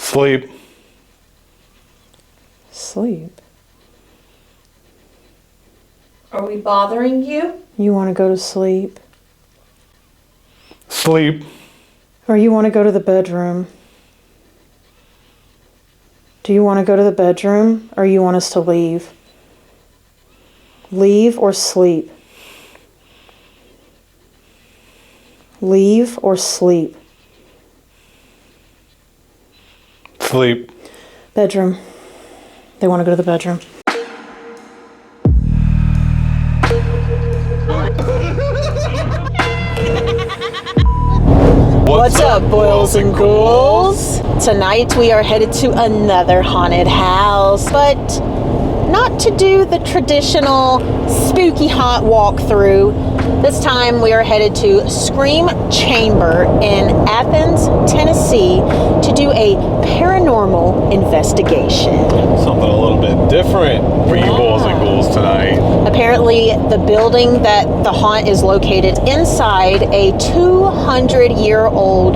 Sleep. Sleep. Are we bothering you? You want to go to sleep? Sleep. Or you want to go to the bedroom? Do you want to go to the bedroom or you want us to leave? Leave or sleep? Leave or sleep? Sleep. Bedroom. They want to go to the bedroom. What's up, boils and ghouls? Tonight we are headed to another haunted house, but not to do the traditional spooky haunt walkthrough. This time we are headed to Scream Chamber in Athens, Tennessee to do a paranormal investigation. Something a little bit different for you boys and ghouls tonight. Apparently, the building that the haunt is located inside a 200-year-old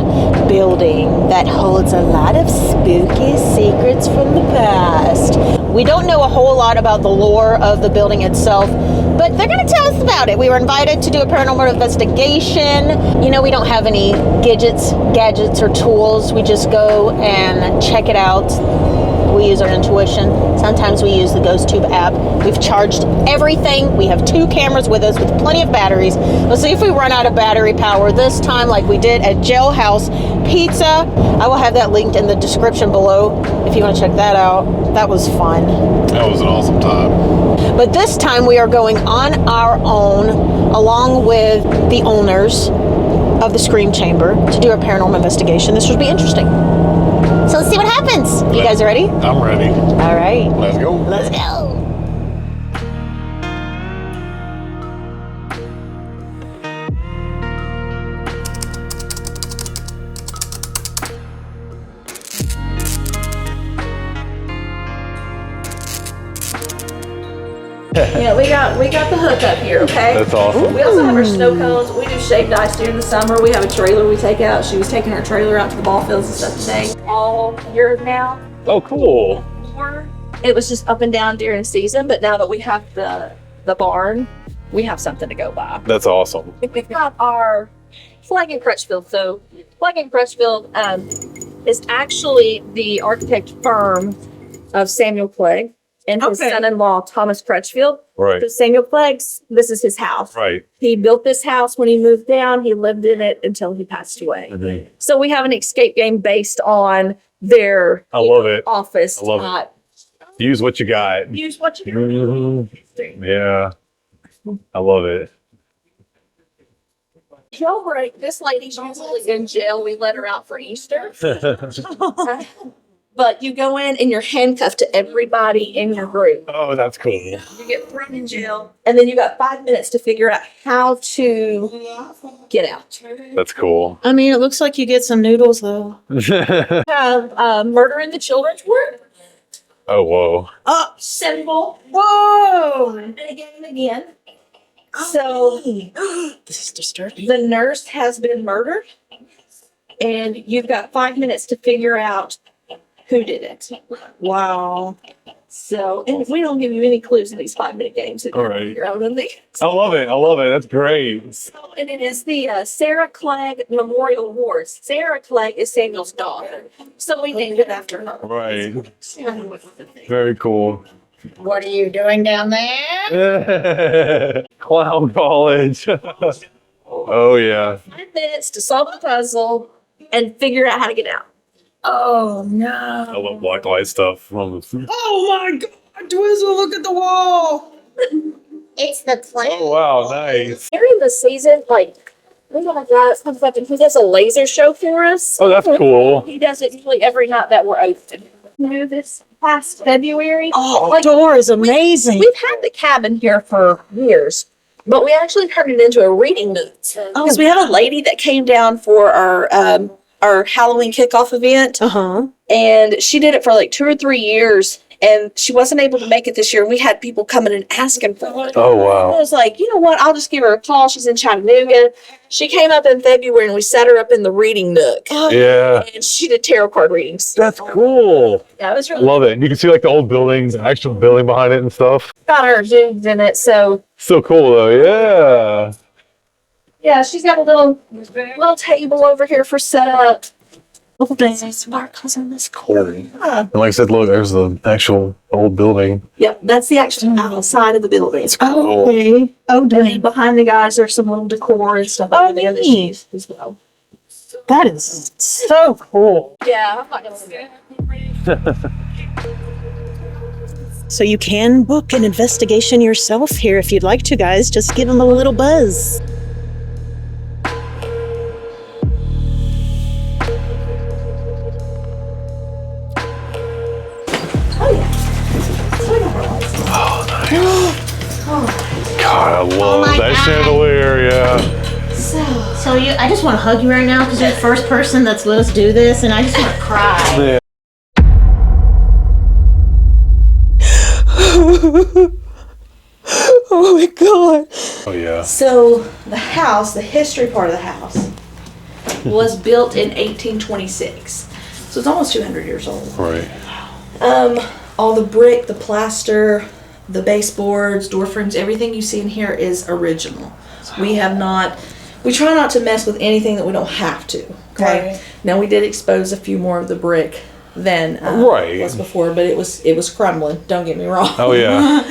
building that holds a lot of spooky secrets from the past. We don't know a whole lot about the lore of the building itself, but they're going to tell us about it. We were invited to do a paranormal investigation. You know, we don't have any gadgets, or tools. We just go and check it out. We use our intuition. Sometimes we use the GhostTube app. We've charged everything. We have 2 cameras with us with plenty of batteries. Let's see if we run out of battery power this time like we did at Jailhouse Pizza. I will have that linked in the description below if you want to check that out. That was fun. That was an awesome time. But this time we are going on our own along with the owners of the Scream Chamber to do a paranormal investigation. This should be interesting. So let's see what happens. You guys are ready? I'm ready. All right. Let's go. Let's go. Yeah, we got the hookup here, okay? That's awesome. We also have our snow cones. We do shaved ice during the summer. We have a trailer we take out. She was taking her trailer out to the ball fields and stuff today. All year now. Oh, cool. Before, it was just up and down during the season, but now that we have the barn, we have something to go by. That's awesome. We've got our flag in Crutchfield. So flag in Crutchfield is actually the architect firm of Samuel Clegg and his son-in-law, Thomas Crutchfield. Right. So Samuel Clegg's, this is his house. Right. He built this house when he moved down. He lived in it until he passed away. Mm-hmm. So we have an escape game based on their office. I love it. Use what you got. Use what you got. Mm-hmm. Yeah. I love it. Jailbreak. This lady's usually in jail. We let her out for Easter. But you go in and you're handcuffed to everybody in your group. Oh, that's cool. You get thrown in jail, and then you got 5 minutes to figure out how to get out. That's cool. I mean, it looks like you get some noodles, though. Have murder in the children's ward. Oh, whoa. Symbol. Whoa! And again. So This is disturbing. the nurse has been murdered, and you've got 5 minutes to figure out who did it. Wow. So, and we don't give you any clues in these 5-minute games. All right. Your own thing. I love it. I love it. That's great. So, and it is the Sarah Clegg Memorial Award. Sarah Clegg is Samuel's daughter, so we named it after her. Right. Very cool. What are you doing down there? Clown college. Oh, yeah. 5 minutes to solve the puzzle and figure out how to get out. Oh, no. I love black light stuff. Oh, my God. Twizzle, look at the wall. It's the clown. Oh, wow. Nice. During the season, like, we got a guy that comes up and he does a laser show for us. Oh, that's cool. He does it usually every night that we're open. Knew this past February. Oh, Like, the door is amazing. We've had the cabin here for years, but we actually turned it into a reading booth. Because we had a lady that came down for our Halloween kickoff event, Uh-huh. and she did it for like 2 or 3 years. and she wasn't able to make it this year. We had people coming and asking for her. Oh, I wow. was like, you know what? I'll just give her a call. She's in Chattanooga. She came up in February and we set her up in the reading nook. Yeah. And she did tarot card readings. That's cool. Yeah, it was I really love it. And you can see like the old buildings, the actual building behind it and stuff. got her zoomed in it. So So cool though. Yeah. yeah, she's got a little table over here for setup. Sparkles in this corner. And like I said, look, there's the actual old building. Yep, that's the actual outside of the building. Cool. Okay. Oh, And dang. behind the guys, there's some little decor and stuff over there that she used as well. That is so cool. Yeah, I'm not gonna So you can book an investigation yourself here if you'd like to, guys. Just give them a little buzz. God, I love my that God. chandelier. Yeah. So I just want to hug you right now because you're the first person that's let us do this, and I just want to cry. Yeah. Oh my god. Oh yeah. So the house, the history part of the house, was built in 1826. So it's almost 200 years old. Right. All the brick, the plaster, the baseboards, door frames, everything you see in here is original. We try not to mess with anything that we don't have to. Okay. Right. Now we did expose a few more of the brick than Right. was before, but it was crumbling. Don't get me wrong. Oh yeah.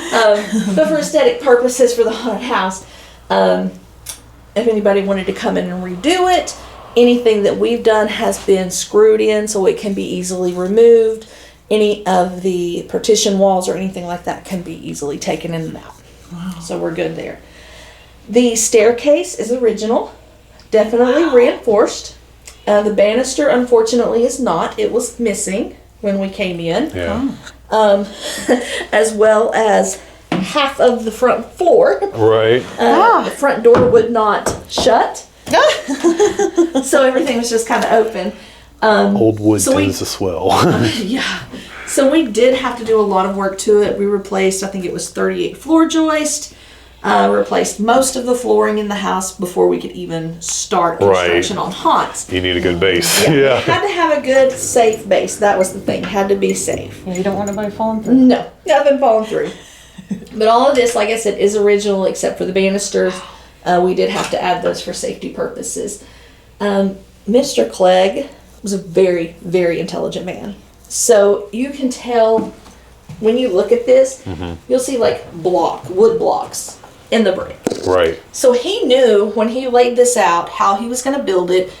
But for aesthetic purposes for the haunted house, if anybody wanted to come in and redo it, anything that we've done has been screwed in so it can be easily removed. Any of the partition walls or anything like that can be easily taken in and out. Wow. So we're good there. The staircase is original, definitely reinforced. The banister, unfortunately, is not. It was missing when we came in. Yeah. As well as half of the front floor. Right. The front door would not shut. So everything was just kind of open. Old wood so we- tends to swell. Yeah. So we did have to do a lot of work to it. We replaced, I think it was 38 floor joist. Replaced most of the flooring in the house before we could even start construction on haunts. You need a good base. We Yeah. had to have a good, safe base. That was the thing. Had to be safe. You don't want nobody falling through. No, nothing falling through. But all of this, like I said, is original except for the banisters. We did have to add those for safety purposes. Mr. Clegg was a very, very intelligent man. So you can tell when you look at this, you'll see like wood blocks in the brick. Right. So he knew when he laid this out how he was going to build it,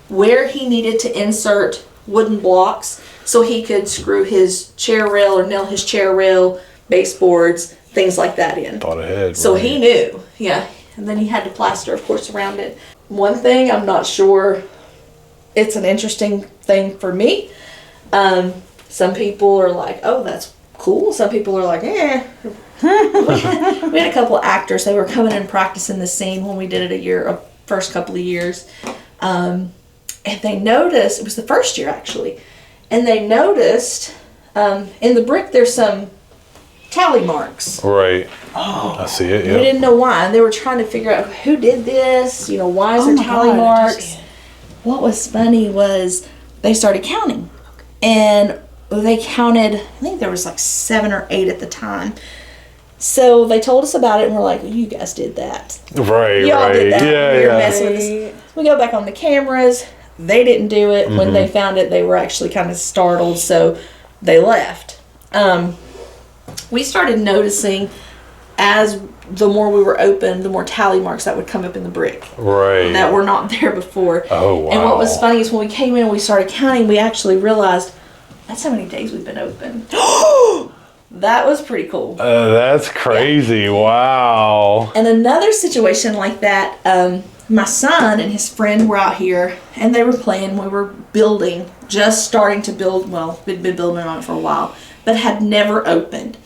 where he needed to insert wooden blocks so he could screw his chair rail or nail his chair rail, baseboards, things like that in. Thought ahead. So right. he knew, yeah. And then he had to plaster, of course, around it. One thing, I'm not sure, it's an interesting thing for me. Some people are like, oh, that's cool. Some people are like, eh. We had a couple actors. They were coming and practicing the scene when we did it first couple of years. And they noticed, it was the first year actually, and they noticed in the brick there's some tally marks. Right. Oh. I see it. We Yeah. didn't know why. And they were trying to figure out who did this, why is there tally marks? What was funny was they started counting. And they counted, I think there was like 7 or 8 at the time. So they told us about it and we're like, you guys did that. Right. Y'all right. did that. Yeah. You're Yeah. messing with us. We go back on the cameras. They didn't do it. When they found it, they were actually kind of startled, so they left. We started noticing as the more we were open, the more tally marks that would come up in the brick Right. that were not there before. Oh, wow. And what was funny is when we came in and we started counting, we actually realized that's how many days we've been open. That was pretty cool. That's crazy. Wow. And another situation like that, my son and his friend were out here and they were playing. We were building, just starting to build. Well, we'd been building on it for a while, but had never opened.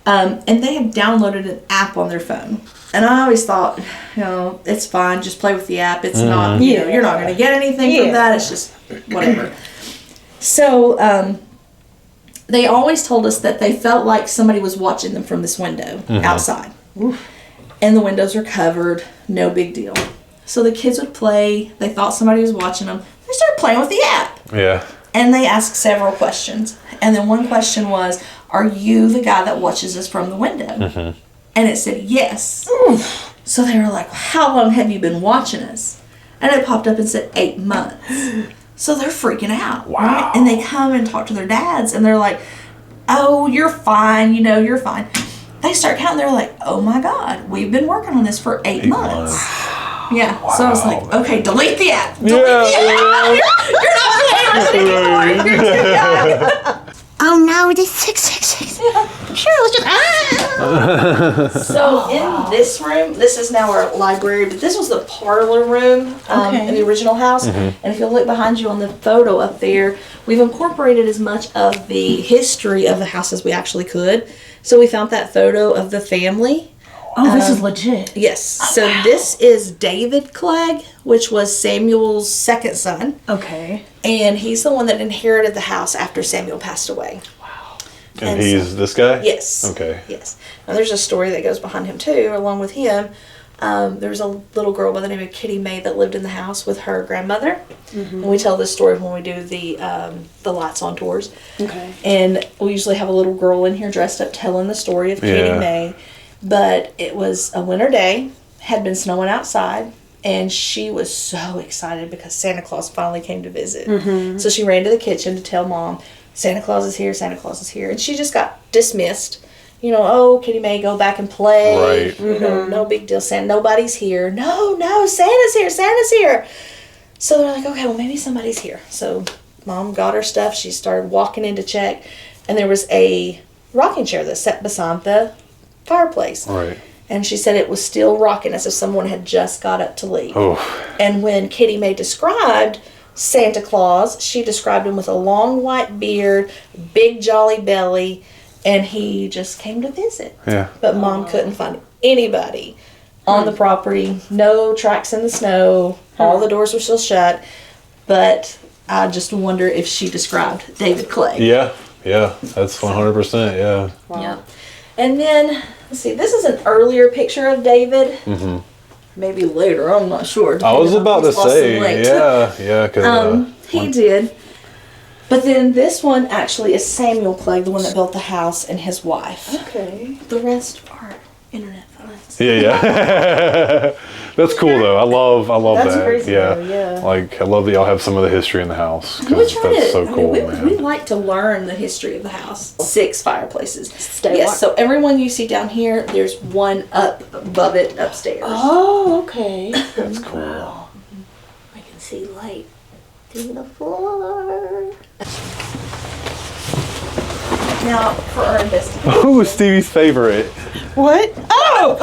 And they had downloaded an app on their phone. And I always thought, it's fine. Just play with the app. It's not, you're not going to get anything from that. It's just whatever. So they always told us that they felt like somebody was watching them from this window outside. And the windows are covered, no big deal. So the kids would play, they thought somebody was watching them. They started playing with the app. Yeah. And they asked several questions. And then one question was, are you the guy that watches us from the window? And it said yes. So they were like, how long have you been watching us? And it popped up and said 8 months. So they're freaking out. Wow. Right? And they come and talk to their dads and they're like, oh, you're fine. You know, you're fine. They start counting. They're like, oh my God, we've been working on this for 8 months. Yeah. Wow. So I was like, okay, delete the app. Delete the app. You're not playing with it anymore. You're too young. Oh no, this 666. Sure, let's just. So in this room, this is now our library, but this was the parlor room in the original house. And if you look behind you on the photo up there, we've incorporated as much of the history of the house as we actually could. So we found that photo of the family. Oh, this is legit. Yes. So this is David Clegg, which was Samuel's second son. Okay. And he's the one that inherited the house after Samuel passed away. Wow. And he's this guy? Yes. Okay. Yes. And there's a story that goes behind him too, along with him. There was a little girl by the name of Kitty Mae that lived in the house with her grandmother. And we tell this story when we do the lights on tours. Okay. And we usually have a little girl in here dressed up telling the story of Kitty Mae. But it was a winter day, had been snowing outside, and she was so excited because Santa Claus finally came to visit. So she ran to the kitchen to tell Mom, Santa Claus is here, Santa Claus is here. And she just got dismissed. You know, oh, Kitty Mae, go back and play. Right. You know, no big deal, Santa, nobody's here. No, Santa's here, Santa's here. So they're like, okay, well, maybe somebody's here. So Mom got her stuff. She started walking in to check, and there was a rocking chair that sat beside the fireplace. Right. And she said it was still rocking as if someone had just got up to leave. Oh. And when Kitty Mae described Santa Claus, she described him with a long white beard, big jolly belly, and he just came to visit. Yeah. But Mom couldn't find anybody on the property. No tracks in the snow. All the doors were still shut. But I just wonder if she described David Clegg. Yeah. Yeah. That's 100%. Yeah. Wow. Yeah. And then, let's see, this is an earlier picture of David. Maybe later, I'm not sure. I was about to say, yeah, because he did. But then this one actually is Samuel Clegg, the one that built the house, and his wife. Okay. The rest are internet photos. Yeah. That's cool though. I love That's that. crazy Yeah. though, yeah. Like I love that y'all have some of the history in the house. 'Cause We try that's to, so cool, we man. like to learn the history of the house. 6 fireplaces. Stay Yes, what? so everyone you see down here, there's one up above it upstairs. Oh, okay. That's cool. I can see light through the floor. Now, for our investigation. Ooh, Stevie's favorite. What? Oh!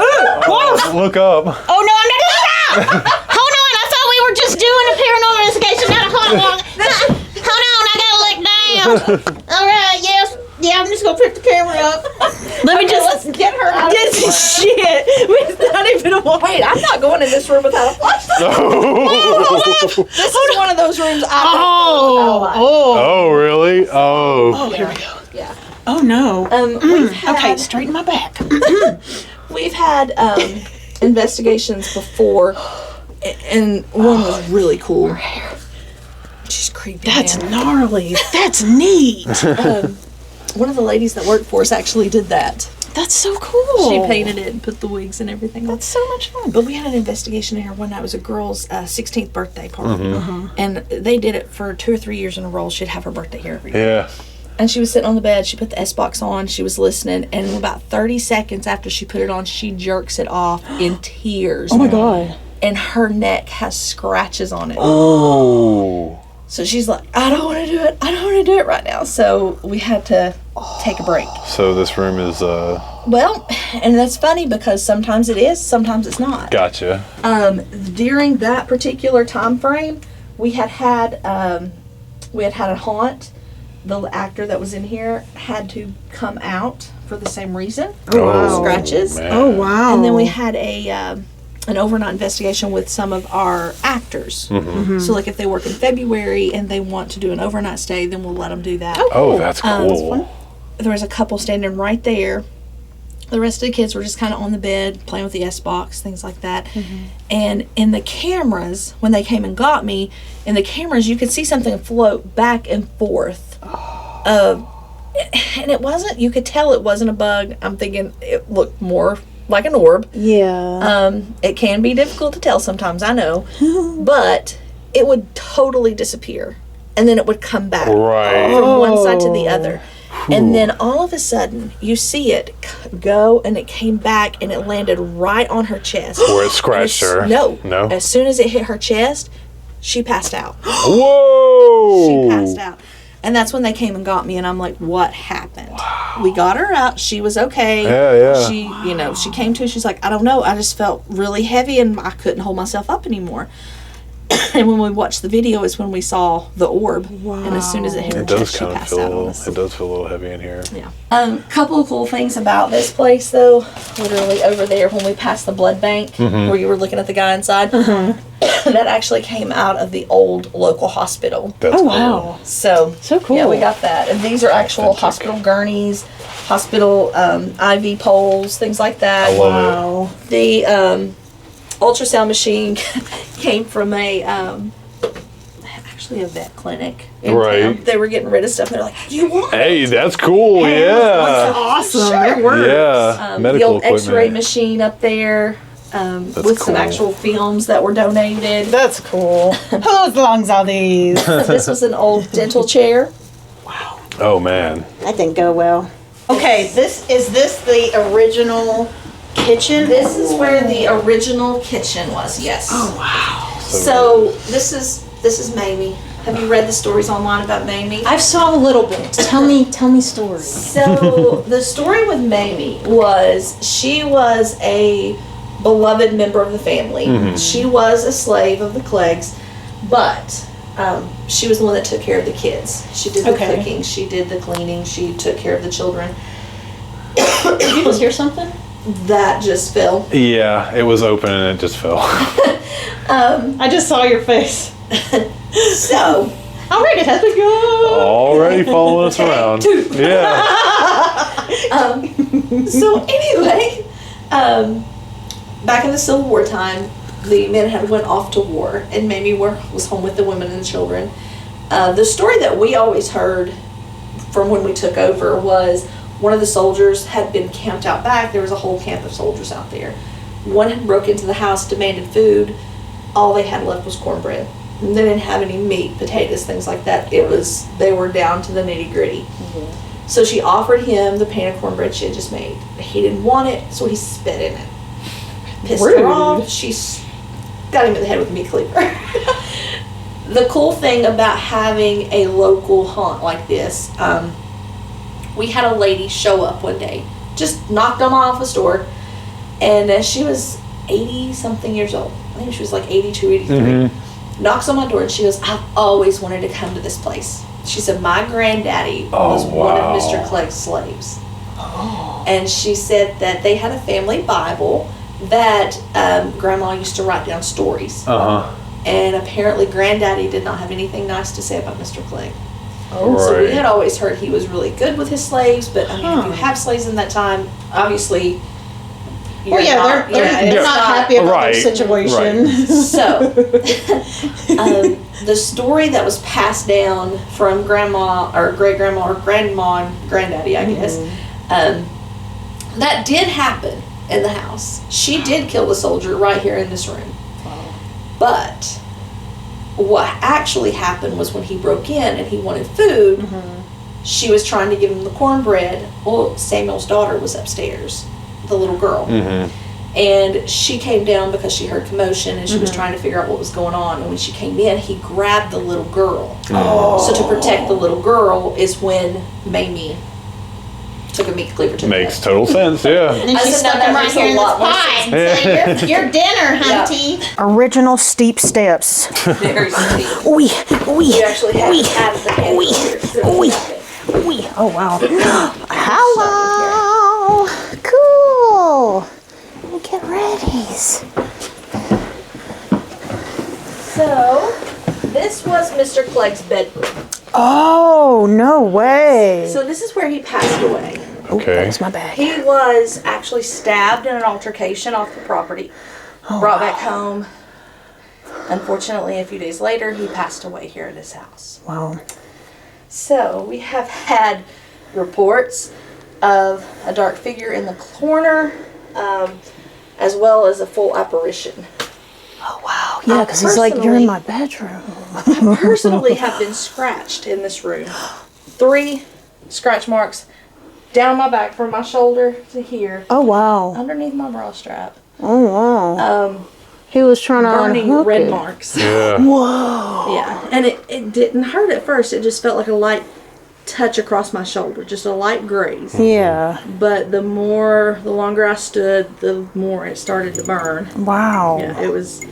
Look up. Oh no, I'm not gonna stop! Hold on, I thought we were just doing a paranormal investigation. Now hold on. Hold on, I gotta look down. Alright, yes. Yeah, I'm just gonna pick the camera up. Let me just Let's get her out of This the is shit. We're not even a Wait, I'm not going in this room without a flashlight. This is one of those rooms I don't Oh, really? Oh. Oh, here we go. Yeah. Oh, no. We've had, Okay, straighten my back. we've had investigations before, and one was really cool. She's creepy. That's man. gnarly. That's neat. One of the ladies that worked for us actually did that. That's so cool. She painted it and put the wigs and everything on. That's so much fun. But we had an investigation in here one night. It was a girl's 16th birthday party. And they did it for 2 or 3 years in a row. She'd have her birthday here every year. Yeah. And she was sitting on the bed. She put the SBox on. She was listening. And about 30 seconds after she put it on, she jerks it off in tears. Oh, my God. And her neck has scratches on it. Oh. So she's like, I don't want to do it. I don't want to do it right now. So we had to take a break. So this room is Well, and that's funny because sometimes it is, sometimes it's not. gotcha. During that particular time frame, we had a haunt. The actor that was in here had to come out for the same reason. Oh, Scratches. man. Oh, wow. And then we had a an overnight investigation with some of our actors. So like if they work in February and they want to do an overnight stay, then we'll let them do that. Oh, that's cool. There was a couple standing right there. The rest of the kids were just kind of on the bed playing with the SBox, things like that. And in the cameras, when they came and got me, in the cameras you could see something float back and forth. And it wasn't, you could tell it wasn't a bug. I'm thinking it looked more like an orb. Yeah. It can be difficult to tell sometimes, I know. But it would totally disappear. And then it would come back Right. from one side to the other. And then all of a sudden, you see it go, and it came back, and it landed right on her chest. Where it scratched her. No. No? As soon as it hit her chest, she passed out. Whoa! She passed out. And that's when they came and got me, and I'm like, what happened? Wow. We got her out. She was okay. Yeah. She, she came to, she's like, I don't know. I just felt really heavy, and I couldn't hold myself up anymore. And when we watched the video is when we saw the orb. Wow. And as soon as it hit her chest, she passed out on us. It does feel a little heavy in here. Yeah. Couple of cool things about this place, though. Literally over there when we passed the blood bank, where you were looking at the guy inside, that actually came out of the old local hospital. That's cool. Wow. So cool. Yeah, we got that. And these are actual hospital gurneys, hospital IV poles, things like that. I love it. The ultrasound machine came from actually a vet clinic in town. They were getting rid of stuff. They're like, you want it? Hey, that's cool. Yeah. Awesome. It works. Yeah. The old X-ray machine up there with some actual films that were donated. That's cool. Whose lungs are these? This was an old dental chair. Wow. Oh, man. That didn't go well. Okay, is this the original kitchen? This is where the original kitchen was, yes. Oh, wow. So this is Mamie. Have you read the stories online about Mamie? I saw a little bit. Tell me stories. So the story with Mamie was she was a beloved member of the family. She was a slave of the Cleggs, but she was the one that took care of the kids. She did the cooking, she did the cleaning, she took care of the children. Did you just hear something? That just fell. Yeah, it was open and it just fell. I just saw your face. So, all right, it has begun. Already following us around. Yeah. So anyway, back in the Civil War time, the men had went off to war, and Mamie was home with the women and the children. The story that we always heard from when we took over was one of the soldiers had been camped out back. There was a whole camp of soldiers out there. One had broke into the house, demanded food. All they had left was cornbread. And they didn't have any meat, potatoes, things like that. They were down to the nitty gritty. So she offered him the pan of cornbread she had just made. But he didn't want it, so he spit in it. Pissed her off. She got him in the head with a meat cleaver. The cool thing about having a local haunt like this, we had a lady show up one day, just knocked on my office door, and she was 80-something years old. I think she was like 82, 83. Knocks on my door and she goes, I've always wanted to come to this place. She said, my granddaddy was one of Mr. Clegg's slaves. And she said that they had a family Bible that Grandma used to write down stories. And apparently Granddaddy did not have anything nice to say about Mr. Clegg. So we had always heard he was really good with his slaves, but I mean, if you have slaves in that time, obviously, they're not happy about their situation. So, the story that was passed down from grandma or great grandma or grandma and granddaddy, I guess, that did happen in the house. She did kill the soldier right here in this room. But what actually happened was when he broke in and he wanted food, she was trying to give him the cornbread. Well, Samuel's daughter was upstairs, the little girl. And she came down because she heard commotion and she was trying to figure out what was going on. And when she came in, he grabbed the little girl. So to protect the little girl is when Mamie took a meat cleaver to the head. Makes total sense, yeah. And then she stuck him right here in this pie and said, your dinner, hunty. Original steep steps. Very steep. We actually had the hand here. Oh, wow. Hello. Cool. Get ready. Clegg's bedroom. Oh, no way. So this is where he passed away. Okay. That's my bag. He was actually stabbed in an altercation off the property, brought back home. Unfortunately, a few days later, he passed away here at his house. Wow. So we have had reports of a dark figure in the corner, as well as a full apparition. Oh, wow. Yeah, because he's like, you're in my bedroom. I personally have been scratched in this room. 3 scratch marks down my back from my shoulder to here, Oh, wow. underneath my bra strap. Oh, wow. He was trying to burning unhook red it. marks. Yeah. Whoa. Yeah, and it didn't hurt at first. It just felt like a light touch across my shoulder, just a light graze. Yeah. But the longer I stood, the more it started to burn. Wow. Yeah, it was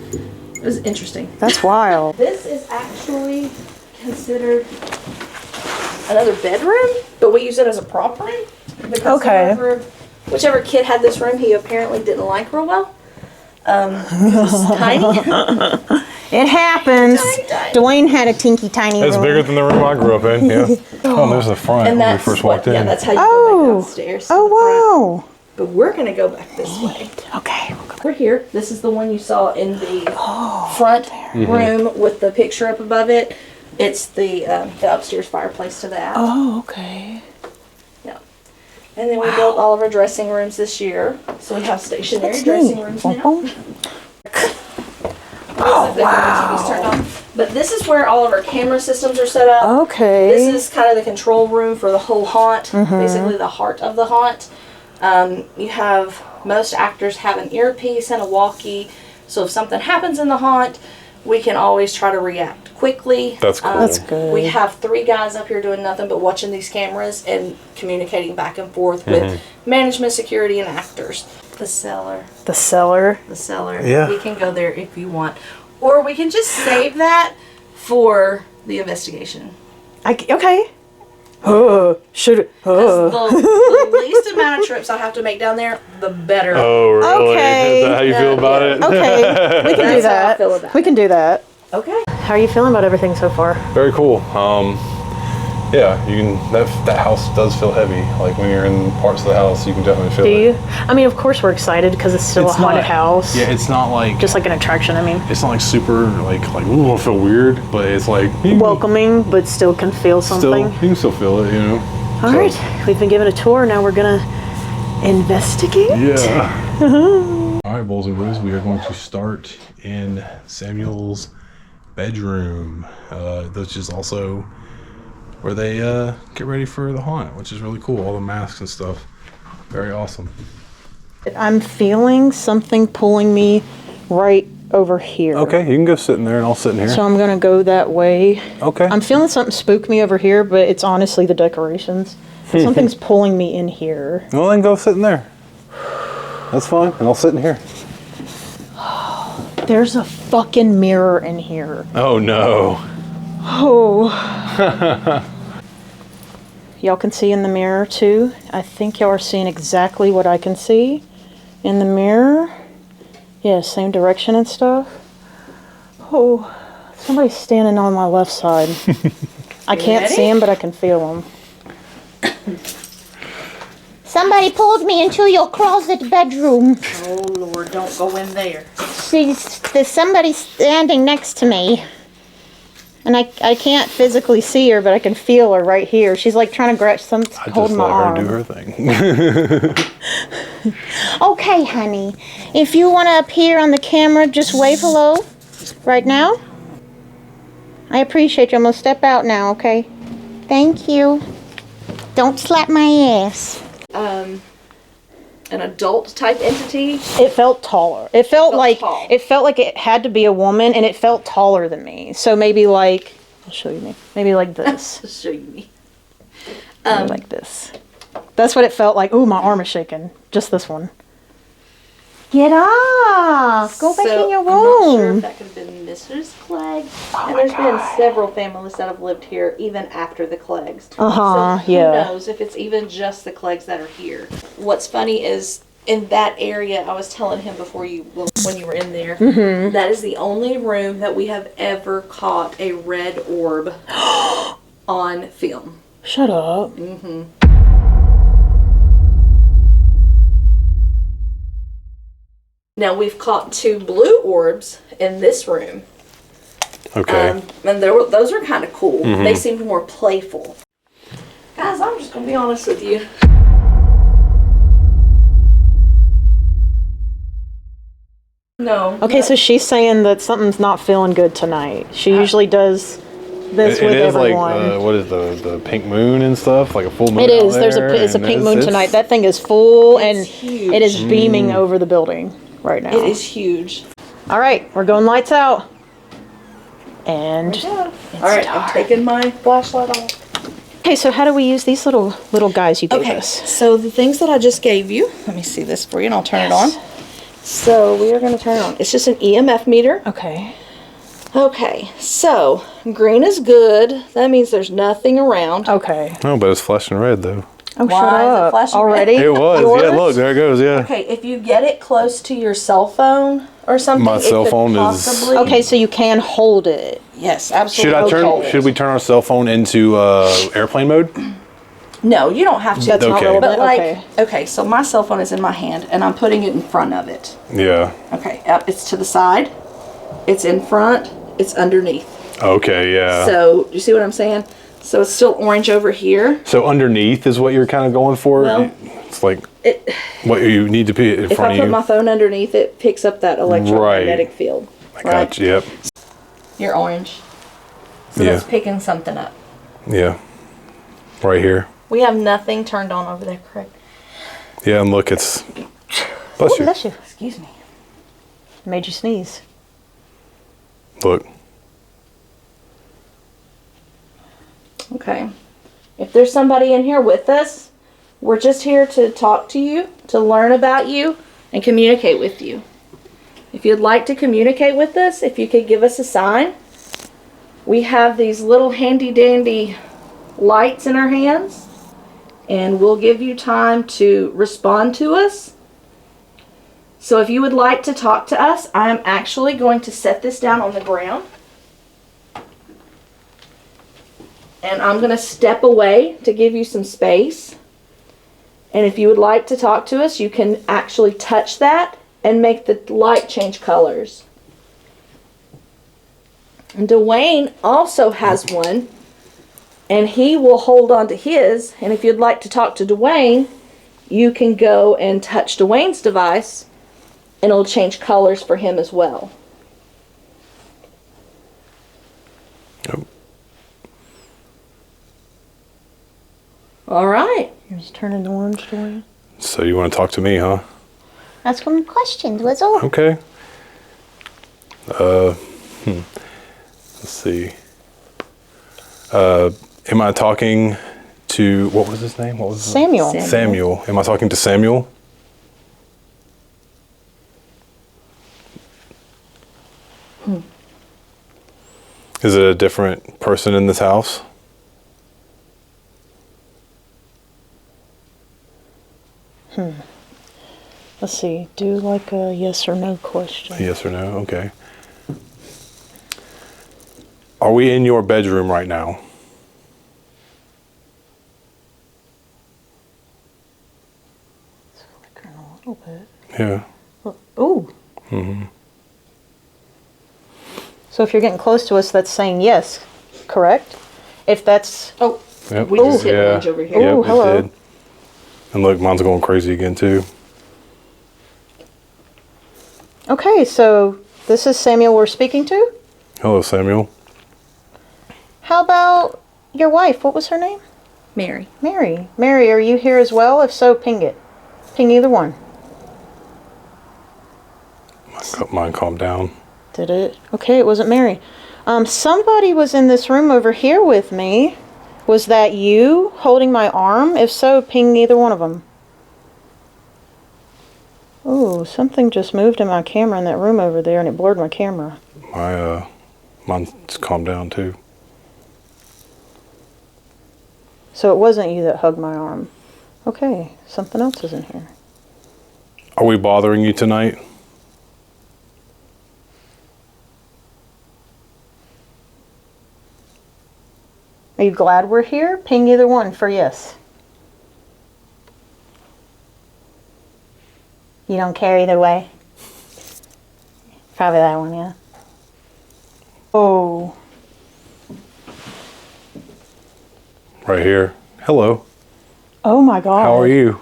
interesting. That's wild. This is actually considered another bedroom, but we use it as a prop room. Because Okay. whichever kid had this room, he apparently didn't like real well. It's tiny. It happens. Tiny. Dwayne had a tinky tiny It's room. bigger than the room I grew up in. Yeah. Oh, there's the front And when we that's first walked in. Yeah, that's how you go back downstairs. to the front. Oh, wow. But we're gonna go back this way. Okay. We're here. This is the one you saw in the front room with the picture up above it. It's the upstairs fireplace to that. Oh, okay. Yeah. And then we built all of our dressing rooms this year. So we have stationary That's dressing neat. rooms Boom, now. boom. Oh, wow. But this is where all of our camera systems are set up. Okay. This is kind of the control room for the whole haunt, basically the heart of the haunt. You have, most actors have an earpiece and a walkie, so if something happens in the haunt, we can always try to react quickly. That's cool. That's good. We have 3 guys up here doing nothing but watching these cameras and communicating back and forth with management, security, and actors. The cellar. The cellar. The cellar. Yeah. We can go there if you want. Or we can just save that for the investigation. Okay. Should The least amount of trips I have to make down there, the better. Oh, really? Okay. Is that how you feel about it? Okay. We can do That's how I that. feel about We can do that. Okay. How are you feeling about everything so far? Very cool. Yeah, you can. That house does feel heavy. Like when you're in parts of the house, you can definitely feel Do it. you? I mean, of course we're excited because it's still a haunted house. Yeah, it's not like Just like an attraction, I mean. it's not like super like ooh, I feel weird, but it's like Welcoming, but still can feel still something. you can still feel it, you know. All So, right, we've been given a tour. Now we're gonna investigate. Yeah. All right, Bulls and Blues, we are going to start in Samuel's bedroom, which is also where they get ready for the haunt, which is really cool. All the masks and stuff, very awesome. I'm feeling something pulling me right over here. Okay, you can go sit in there, and I'll sit in here. So I'm gonna go that way. Okay. I'm feeling something spook me over here, but it's honestly the decorations. Something's pulling me in here. Well, then go sit in there. That's fine, and I'll sit in here. There's a fucking mirror in here. Oh no. Oh. Y'all can see in the mirror too. I think y'all are seeing exactly what I can see in the mirror. Yeah, same direction and stuff. Oh, somebody's standing on my left side. I can't see him, but I can feel him. Somebody pulled me into your closet bedroom. Oh, Lord, don't go in there. There's somebody standing next to me. And I can't physically see her, but I can feel her right here. She's like trying to grab something, I just holding my let arm. her do her thing. Okay, honey. If you want to appear on the camera, just wave hello right now. I appreciate you. I'm going to step out now, okay? Thank you. Don't slap my ass. An adult type entity. It felt taller. It felt like tall. it felt like it had to be a woman, and it felt taller than me. So maybe like I'll show you me. Maybe like this. Just show you me. Maybe like this. That's what it felt like. Ooh, my arm is shaking. Just this one. Get off. Go back in your I'm not sure room. if that could have been Mrs. Clegg. And there's been several families that have lived here even after the Cleggs. Uh-huh, So who yeah. knows if it's even just the Cleggs that are here. What's funny is in that area, I was telling him before when you were in there, that is the only room that we have ever caught a red orb on film. Shut up. Now we've caught 2 blue orbs in this room. Okay. And those are kind of cool. They seemed more playful. Guys, I'm just going to be honest with you. No. Okay, so she's saying that something's not feeling good tonight. She usually does this with it is everyone. like what is the pink moon and stuff, like a full moon. It is. out It's a there, pink and moon it's- tonight. That thing is full and huge. it is beaming over the building right now. It is huge. All right, we're going lights out. And All right, I'm taking my flashlight off. okay, so how do we use these little guys you gave Okay, us? so the things that I just gave you, let me see this for you and I'll turn it on. So we are going to turn it on. It's just an EMF meter. Okay. Okay, so green is good. That means there's nothing around. Okay. Oh, but it's flashing red though. Oh, Why shut is it up. flashing Already? red? It was. Yours? Yeah, look, there it goes. Yeah. Okay, if you get it close to your cell phone or something, My it cell could phone is- possibly... Okay, so you can hold it. Yes, absolutely. Should we turn our cell phone into airplane mode? No, you don't have to. That's not Okay. relevant. But like, okay. okay, so my cell phone is in my hand and I'm putting it in front of it. Yeah. Okay, it's to the side, it's in front, it's underneath. Okay. Yeah. So, you see what I'm saying? So it's still orange over here. So underneath is what you're kind of going for. Well, it's like It, what you need to be in if front I of put you. my phone underneath it, picks up that electromagnetic field. I got you. Yep. You're orange. So Yeah. that's picking something up. Yeah. Right here. We have nothing turned on over there, correct? Yeah, and look, it's. Bless Oh, you. bless you. Excuse me. Made you sneeze. Look. Okay. If there's somebody in here with us, we're just here to talk to you, to learn about you, and communicate with you. If you'd like to communicate with us, if you could give us a sign. We have these little handy dandy lights in our hands, and we'll give you time to respond to us. So if you would like to talk to us, I'm actually going to set this down on the ground. And I'm going to step away to give you some space. And if you would like to talk to us, you can actually touch that and make the light change colors. And Dwayne also has one, and he will hold on to his. And if you'd like to talk to Dwayne, you can go and touch Dwayne's device, and it'll change colors for him as well. Yep. All right. You're just turning the orange Dwayne. So you want to talk to me, huh? Ask him questions, was all. Okay. Let's see. Am I talking to, what was his name? What was Samuel. Samuel. Am I talking to Samuel? Is it a different person in this house? Let's see. Do like a yes or no question. Yes or no? Okay. Are we in your bedroom right now? It's flickering a little bit. Yeah. Ooh. So if you're getting close to us, that's saying yes, correct? If that's Oh, Yep. we just hit orange over here. Yep, Ooh, it hello. did. And look, mine's going crazy again too. okay, so this is Samuel we're speaking to. Hello, Samuel. How about your wife? What was her name? Mary. Mary. Mary, are you here as well? If so, ping it. Ping either one. Mine calmed down. Did it? Okay, it wasn't Mary. Somebody was in this room over here with me. Was that you holding my arm? If so, ping either one of them. Ooh, something just moved in my camera in that room over there and it blurred my camera. Mine's calmed down too. So it wasn't you that hugged my arm. Okay, something else is in here. Are we bothering you tonight? Are you glad we're here? Ping either one for yes. You don't care either way? Probably that one, yeah. Oh. Right here. Hello. Oh my God. How are you?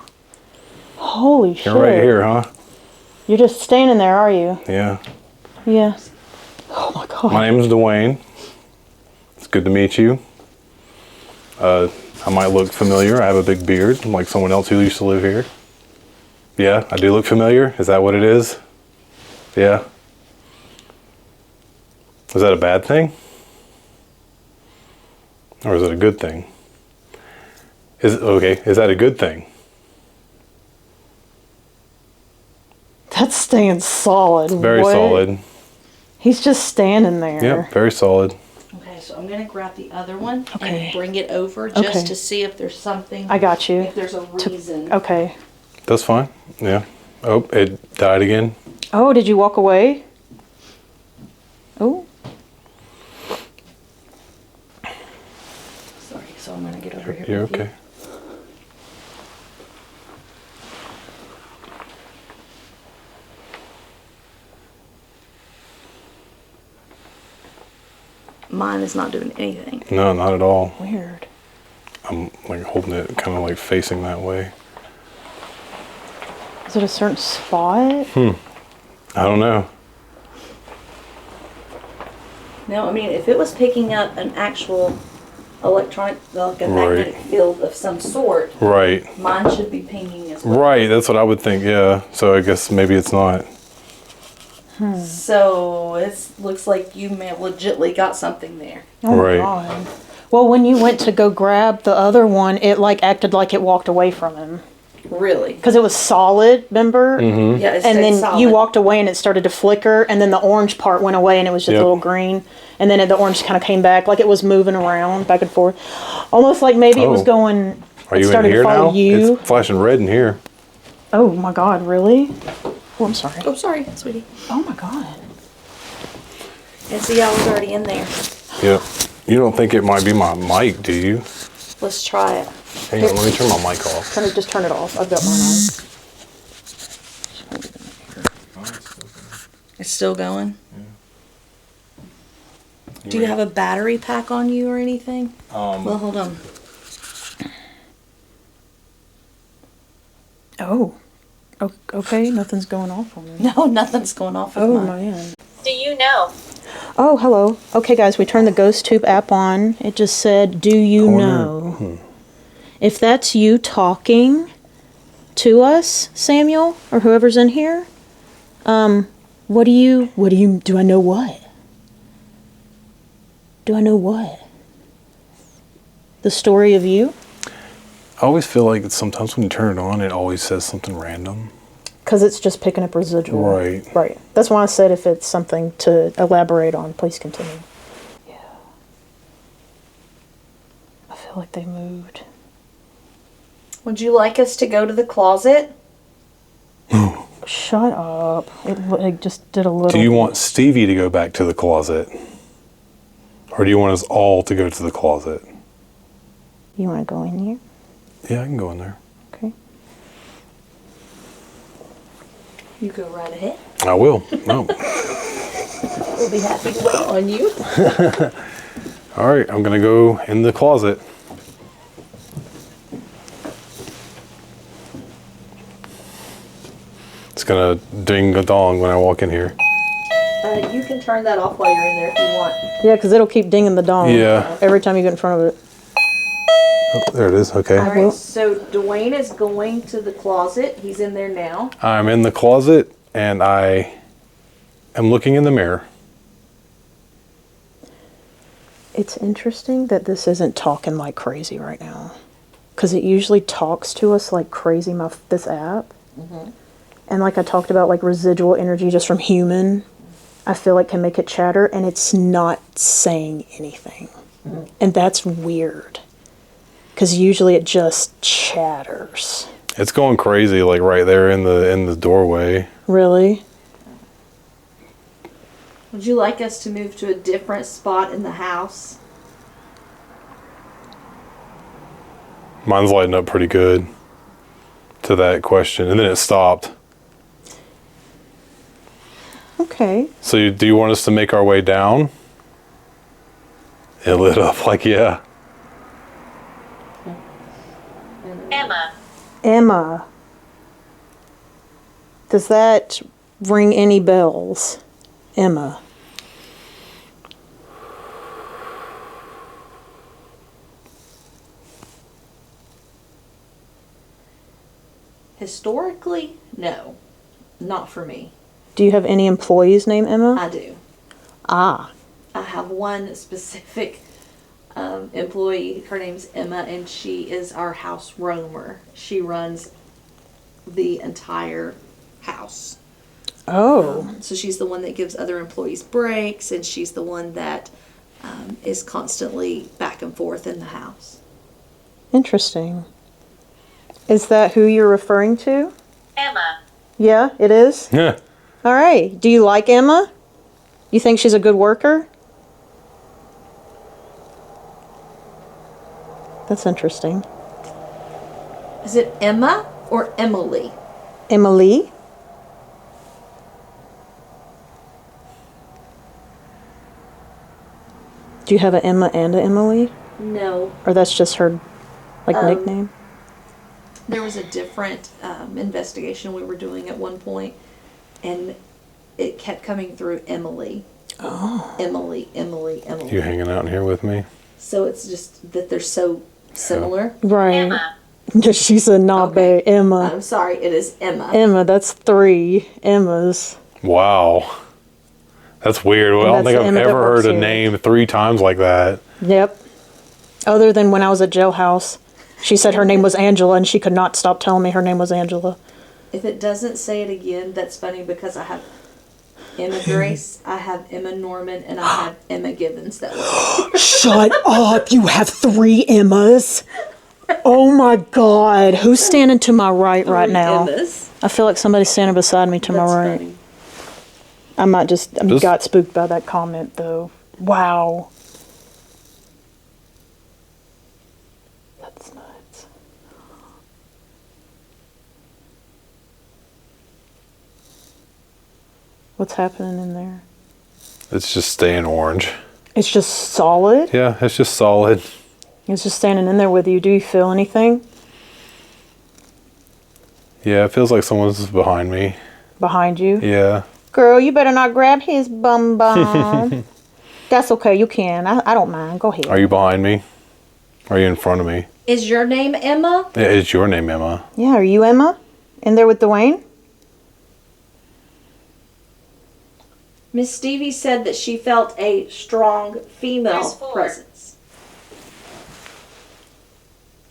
Holy shit. You're right here, huh? You're just standing there, are you? Yeah. Yeah. Oh my God. My name is Dwayne. It's good to meet you. I might look familiar. I have a big beard, like someone else who used to live here. Yeah, I do look familiar. Is that what it is? Yeah. Is that a bad thing? Or is it a good thing? Is that a good thing? That's staying solid. Very What? solid. He's just standing there. Yep, very solid. Okay, so I'm gonna grab the other one Okay. and bring it over just Okay. to see if there's something. I got you. If there's a reason. Okay. That's fine. Yeah. Oh, it died again. Oh, did you walk away? Oh. Sorry, so I'm gonna get over here. You're with you. okay. Mine is not doing anything. No, not at all. Weird. I'm like holding it kind of like facing that way. Is it a certain spot? I don't know. No, I mean, if it was picking up an actual electronic, like a magnetic field of some sort, Right. mine should be pinging as well. Right, that's what I would think, yeah. So I guess maybe it's not. So it looks like you may have legitly got something there. Oh Right. my God. Well, when you went to go grab the other one, it like acted like it walked away from him. Really? Because it was solid, remember? Mm-hmm. Yeah, it And stayed then solid. you walked away and it started to flicker, and then the orange part went away and it was just Yep. a little green. And then the orange kind of came back, like it was moving around back and forth. Almost like maybe it was Oh. going. Are it you in started here to follow now? you. It's flashing red in here. Oh my God, really? Oh, I'm sorry. Oh, sorry, sweetie. Oh my God. And see, I was already in there. Yep. You don't think it might be my mic, do you? Let's try it. Hang on, let me turn my mic off. Just turn it off. I've got mine on. It's still going? Do you have a battery pack on you or anything? Well, hold on. Oh. Okay, nothing's going off on me. No, nothing's going off with Oh, mine. man. Do you know? Oh, hello. Okay, guys, we turned the Ghost Tube app on. It just said, "Do you know?" If that's you talking to us, Samuel, or whoever's in here, what do I know what? Do I know what? The story of you? I always feel like sometimes when you turn it on, it always says something random. Because it's just picking up residual. Right. Right. That's why I said if it's something to elaborate on, please continue. Yeah. I feel like they moved. Would you like us to go to the closet? Shut up. It just did a little. Do you want Stevie to go back to the closet? Or do you want us all to go to the closet? You want to go in here? Yeah, I can go in there. Okay. You go right ahead. I will. No. We'll be happy to wait on you. All right, I'm going to go in the closet. It's going to ding a dong when I walk in here. You can turn that off while you're in there if you want. Yeah, because it'll keep dinging the dong. Yeah. Every time you get in front of it. Oh, there it is. Okay. All right, so Dwayne is going to the closet. He's in there now. I'm in the closet and I am looking in the mirror. It's interesting that this isn't talking like crazy right now. Because it usually talks to us like crazy, this app. Mm-hmm. And like I talked about, like residual energy just from human, I feel like can make it chatter, and it's not saying anything. Mm-hmm. And that's weird. Because usually it just chatters. It's going crazy, like right there in the doorway. Really? Would you like us to move to a different spot in the house? Mine's lighting up pretty good to that question, and then it stopped. Okay. So do you want us to make our way down? It lit up like, yeah. Emma. Does that ring any bells? Emma. Historically, no. Not for me. Do you have any employees named Emma? I do. Ah. I have one specific employee. Her name's Emma, and she is our house roamer. She runs the entire house. Oh. So she's the one that gives other employees breaks, and she's the one that is constantly back and forth in the house. Interesting. Is that who you're referring to? Emma. Yeah, it is? Yeah. All right. Do you like Emma? You think she's a good worker? That's interesting. Is it Emma or Emily? Emily? Do you have an Emma and an Emily? No. Or that's just her, nickname? There was a different investigation we were doing at one point, and it kept coming through Emily. Oh. Emily. You hanging out in here with me? So it's just that they're so similar. Right. Emma. She's a nabe. Okay. Emma. I'm sorry, it is Emma. Emma, that's 3 Emmas. Wow. That's weird. Well, I don't that's think the I've Emma that ever works heard a here. name 3 times like that. Yep. Other than when I was at Jailhouse. She said her name was Angela, and she could not stop telling me her name was Angela. If it doesn't say it again, that's funny because I have Emma Grace, I have Emma Norman, and I have Emma Gibbons that way. Shut up! You have 3 Emmas? Oh my God. Who's standing to my right right now? Emmas. I feel like somebody's standing beside me to That's my right. funny. I might just got spooked by that comment, though. Wow. That's nuts. What's happening in there? It's just staying orange. It's just solid? Yeah, it's just solid. It's just standing in there with you. Do you feel anything Yeah, it feels like someone's behind me. behind you? Yeah. Girl, you better not grab his bum bum. That's okay. You can. I don't mind. Go ahead. Are you behind me? Are you in front of me? Is your name Emma? Yeah, it's your name, Emma. Yeah, are you Emma? In there with Dwayne? Miss Stevie said that she felt a strong female There's 4. presence.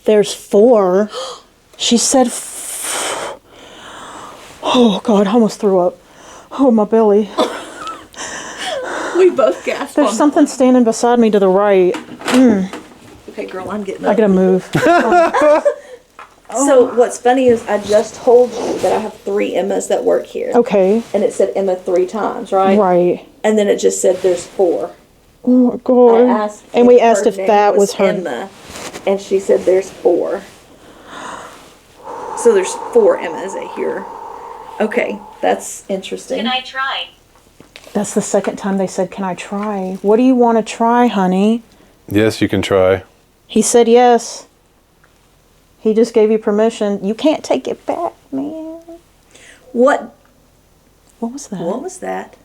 There's 4. She said oh God, I almost threw up. Oh, my belly. We both gasped. There's something standing beside me to the right. Okay, girl, I'm getting I up. gotta move. So what's funny is I just told you that I have 3 Emmas that work here. Okay. And it said Emma 3 times, right? Right. And then it just said there's 4. Oh my I God. asked And we if asked her if name that was her. Emma, and she said there's 4. So there's 4 Emmas at here. Okay, that's interesting. Can I try? That's the second time they said, can I try? What do you want to try, honey? Yes, you can try. He said yes. He just gave you permission. You can't take it back, man. What What was that? was that?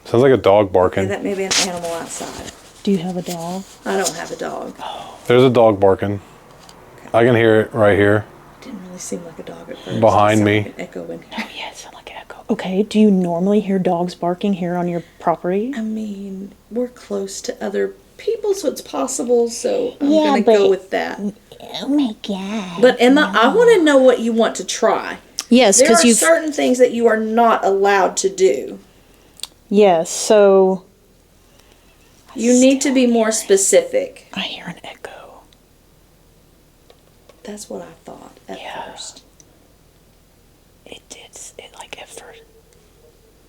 Sounds like a dog Okay, barking. that may be an animal outside. Do you have a dog? I don't have a dog. There's a dog barking. I can hear it right here. Didn't really seem like a dog at first. Behind It sounded me. like an echo in here. Oh, yeah, it sounded like an echo. Okay, do you normally hear dogs barking here on your property? I mean, we're close to other people, so it's possible. So I'm Yeah, gonna but- go with that. Oh my God. But Emma, I want to know what you want to try. Yes, There because are you've... certain things that you are not allowed to do. Yes, so... You need to be more specific. I hear an echo. That's what I thought at first. It did. It like at first.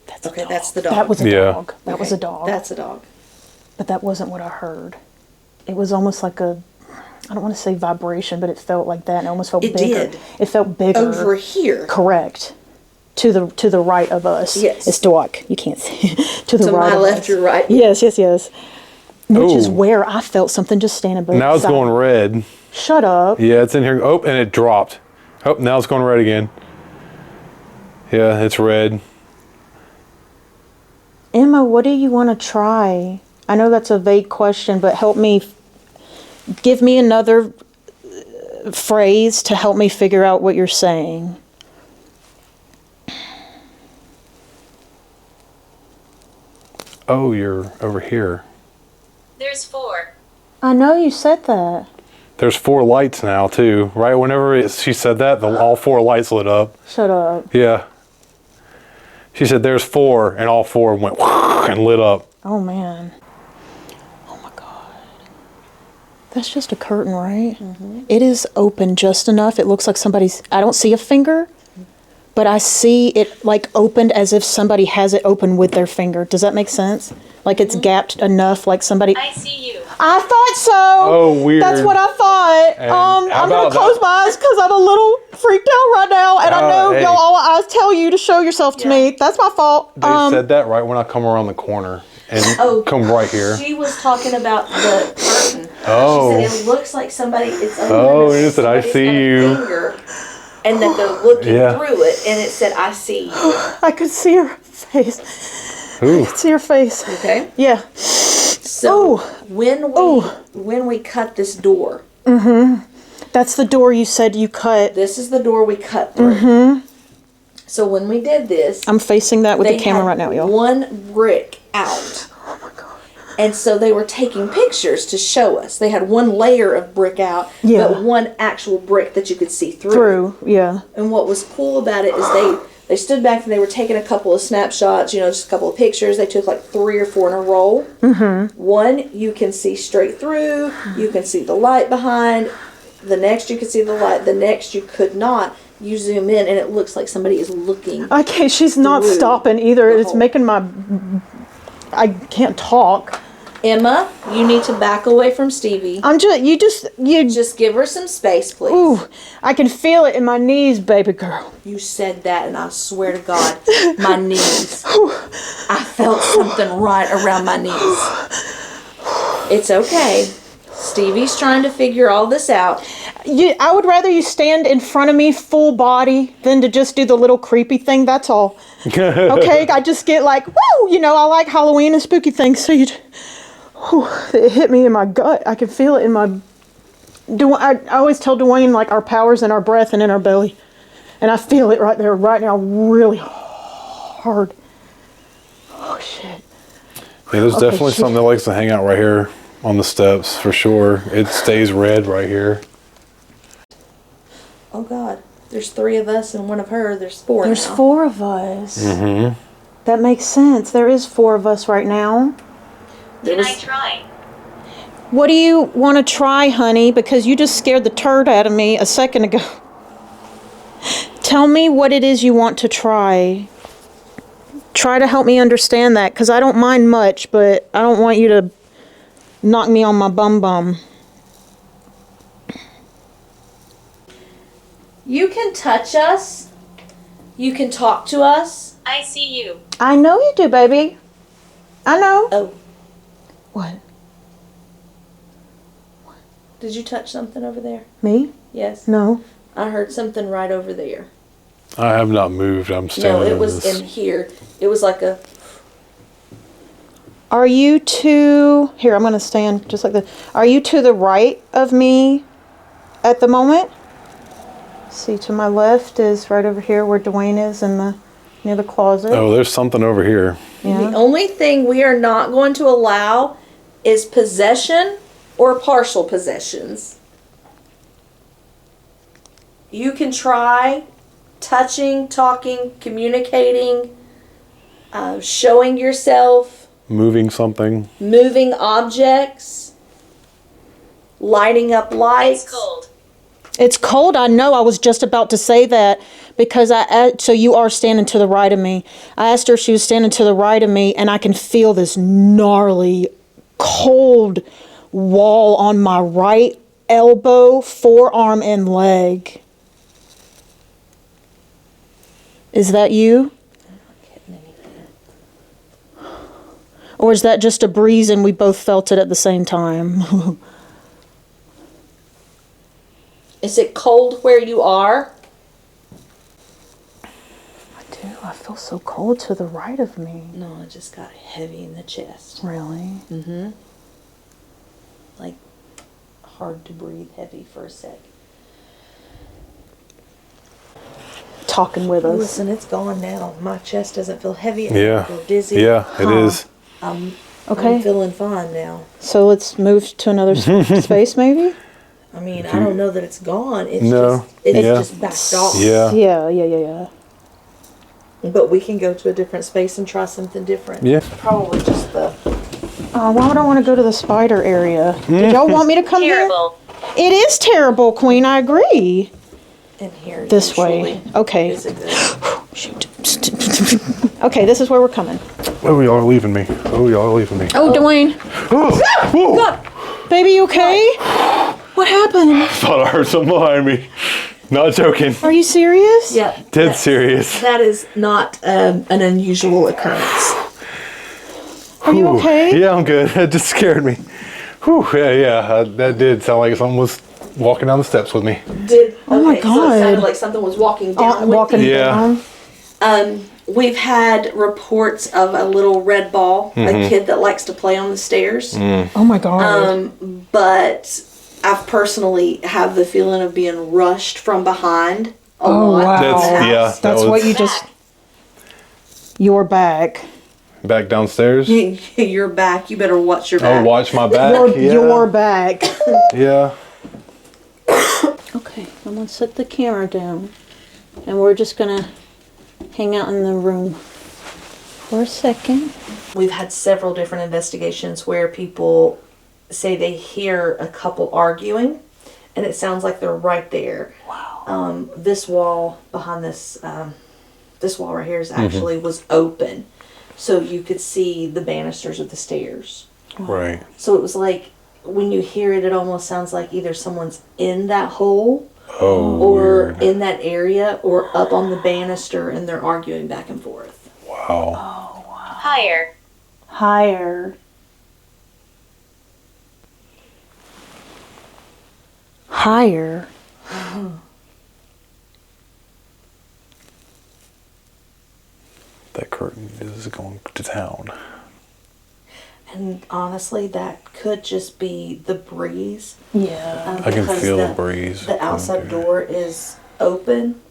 That's Okay, a dog. that's the dog. That was a Yeah. dog. That was a dog. That's a dog. But that wasn't what I heard. It was almost like a, I don't want to say vibration, but it felt like that. And it almost felt It bigger. did. It felt bigger. Over here. Correct. To the right of us. Yes. It's dark. You can't see. To the To right my of left, us. your right. Yes. Which is Ooh. where I felt something just standing beside. Now it's going red. Shut up. Yeah, it's in here. Oh, and it dropped. Oh, now it's going red again. Yeah, it's red. Emma, what do you want to try? I know that's a vague question, but help me. Give me another phrase to help me figure out what you're saying. Oh, you're over here. There's 4. I know you said that. There's 4 lights now too, right? Whenever she said that, all 4 lights lit up. Shut up. Yeah. She said there's 4, and all 4 went and lit up. Oh man. Oh my God. That's just a curtain, right? Mm-hmm. It is open just enough. It looks like somebody's. I don't see a finger, but I see it like opened as if somebody has it open with their finger. Does that make sense? Like it's gapped enough, like somebody. I see you. I thought so. Oh, weird. That's what I thought. And I'm how gonna about close that? my eyes because I'm a little freaked out right now, and I know hey. y'all all eyes tell you to show yourself to me. That's my fault. They said that right when I come around the corner and come right here. She was talking about the curtain. Oh. She said it looks like somebody. It's Oh, it said, "I see you." Finger, and that they're looking Yeah. through it, and it said, "I see you." I could see her face. Ooh. I could see her face. Okay. Yeah. So Ooh. when we cut this door, That's the door you said you cut. this is the door we cut through. So when we did this, I'm facing that with they the camera had right now, y'all. one brick out. Oh my God. And so they were taking pictures to show us. They had one layer of brick out, Yeah. but one actual brick that you could see through. Through, yeah. And what was cool about it is they stood back and they were taking a couple of snapshots, just a couple of pictures. They took like 3 or 4 in a row. Mm-hmm. One, you can see straight through. You can see the light behind. The next, you could see the light. The next, you could not. You zoom in and it looks like somebody is looking. Okay, she's not Through stopping either. the It's hole. making my. I can't talk. Emma, you need to back away from Stevie. I'm just. You. Just give her some space, please. Ooh, I can feel it in my knees, baby girl. You said that, and I swear to God, my knees. I felt something right around my knees. It's okay. Stevie's trying to figure all this out. I would rather you stand in front of me full body than to just do the little creepy thing. That's all. Okay, I just get like, woo, I like Halloween and spooky things. So it hit me in my gut. I can feel it in my. I always tell Dwayne like our power's in our breath and in our belly, and I feel it right there, right now, really hard. Oh shit. Yeah, there's definitely shit. something that likes to hang out right here on the steps for sure. It stays red right here. Oh God, there's 3 of us and 1 of her. There's 4 There's now. 4 of us. Mm-hmm. That makes sense. There is 4 of us right now. Can I try? What do you want to try, honey? Because you just scared the turd out of me a second ago. Tell me what it is you want to try. Try to help me understand that, because I don't mind much, but I don't want you to knock me on my bum. You can touch us. You can talk to us. I see you. I know you do, baby. I know. Oh, What? did you touch something over there? Me? Yes. No. I heard something right over there. I have not moved. I'm standing. No, it in was this. in here. It was like a. Are you to... Here, I'm going to stand just like this. Are you to the right of me at the moment? See, to my left is right over here where Dwayne is near the closet. Oh, there's something over here. Yeah. The only thing we are not going to allow is possession or partial possessions. You can try touching, talking, communicating, showing yourself, Moving something. moving objects, lighting up lights. It's cold. It's cold. I know. I was just about to say that because so you are standing to the right of me. I asked her if she was standing to the right of me, and I can feel this gnarly, cold wall on my right elbow, forearm, and leg. Is that you? Or is that just a breeze and we both felt it at the same time? Is it cold where you are? I do. I feel so cold to the right of me. No, it just got heavy in the chest. Really? Mm-hmm. Like hard to breathe, heavy for a sec. Talking with us. Listen, it's gone now. My chest doesn't feel heavy. I Yeah. don't feel dizzy. Yeah, it is. I'm Okay. feeling fine now. So let's move to another space, maybe? I mean, I don't know that it's gone. It's No. just backed off. Yeah. Yeah. But we can go to a different space and try something different. Yeah. Probably just the. Oh, why would I want to go to the spider area? Did y'all want me to come Terrible. here? It is terrible, Queen. I agree. In here. This usually way. Okay. is a good. Shoot. Okay, this is where we're coming. Oh, y'all are leaving me. Oh, y'all are leaving me. Oh, Dwayne. Oh, whoa. Baby, you okay? What happened? Thought I heard something behind me. Not joking. Are you serious? Yeah. Dead serious. That is not an unusual occurrence. Are you Ooh. okay? Yeah, I'm good. It just scared me. Whew, yeah. That did sound like someone was walking down the steps with me. Oh my So it God. sounded like something was walking down. Walking Yeah. down. We've had reports of a little red ball, a kid that likes to play on the stairs. Oh my God. But I've personally have the feeling of being rushed from behind a Oh, lot. wow. That That's was what you just. You're back. back downstairs. You're back. You better watch your back. Oh, watch my back. You're back. Yeah. Okay, I'm gonna set the camera down, and we're just gonna hang out in the room for a second. We've had several different investigations where people say they hear a couple arguing, and it sounds like they're right there. Wow. This wall behind this wall right here is actually was open, so you could see the banisters of the stairs. Right. So it was like when you hear it, it almost sounds like either someone's in that hole Oh. or weird. in that area or up on the banister, and they're arguing back and forth. Wow. Higher. Higher. Higher. That curtain is going to town. And honestly, that could just be the breeze. Yeah. I can because feel the breeze The coming outside through. door is open.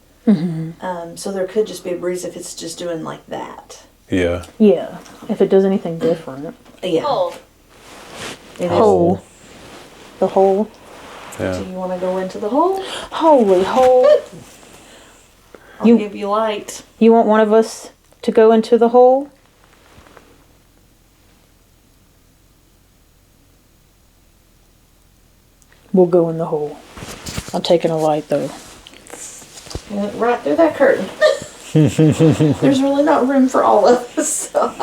So there could just be a breeze if it's just doing like that. Yeah. Yeah. If it does anything different. Yeah. Cold. It is. Hole. The hole. Do Yeah. you want to go into the hole? Holy hole. I'll You- give you light. You want one of us to go into the hole? We'll go in the hole. I'm taking a light though. You went right through that curtain. There's really not room for all of us, so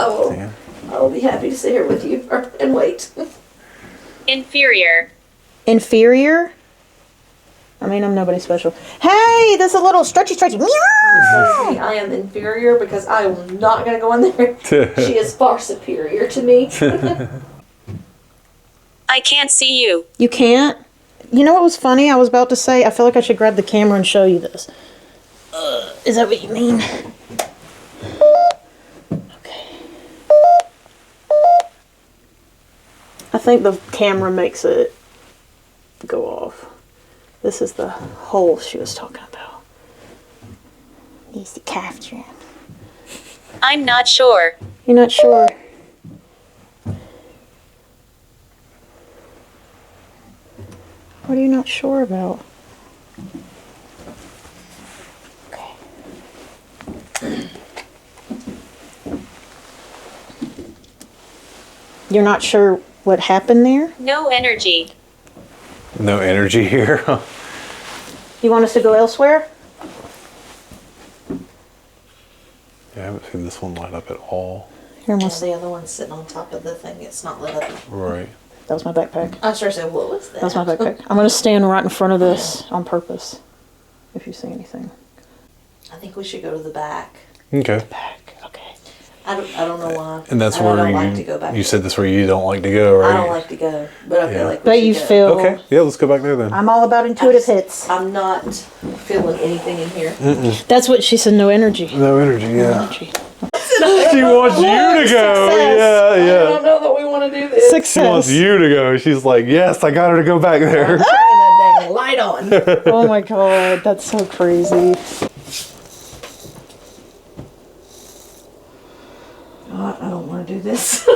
I will be happy to sit here with you and wait. Inferior. Inferior? I mean, I'm nobody special. Hey, there's a little stretchy. Meow! See, I am inferior because I am not going to go in there. She is far superior to me. I can't see you. You can't? You know what was funny? I was about to say, I feel like I should grab the camera and show you this. Is that what you mean? Okay. I think the camera makes it go off. This is the hole she was talking about. Needs to capture it. I'm not sure. You're not sure? What are you not sure about? Okay. You're not sure what happened there? No energy. No energy here. You want us to go elsewhere? Yeah, I haven't seen this one light up at all. Here, And the other one's sitting on top of the thing. It's not lit up. Right. that was my backpack. I sure said, what was that? That was my backpack. I'm going to stand right in front of this on purpose. If you see anything. I think we should go to the back. Okay. Back. Okay. I don't know why. And that's I where don't you, like to go back you there. said that's where you don't like to go, right? I don't like to go, but I feel like we But should you go. feel. Okay, yeah, let's go back there then. I'm all about intuitive hits. I'm not feeling anything in here. That's what she said. No energy. No energy, yeah. Energy. She wants you to go. Success. Yeah, I yeah. don't know that we want to do this. She wants Success. you to go. She's like, yes, I got her to go back there. Turning that dang light on. Oh my god, that's so crazy. God, I don't want to do this.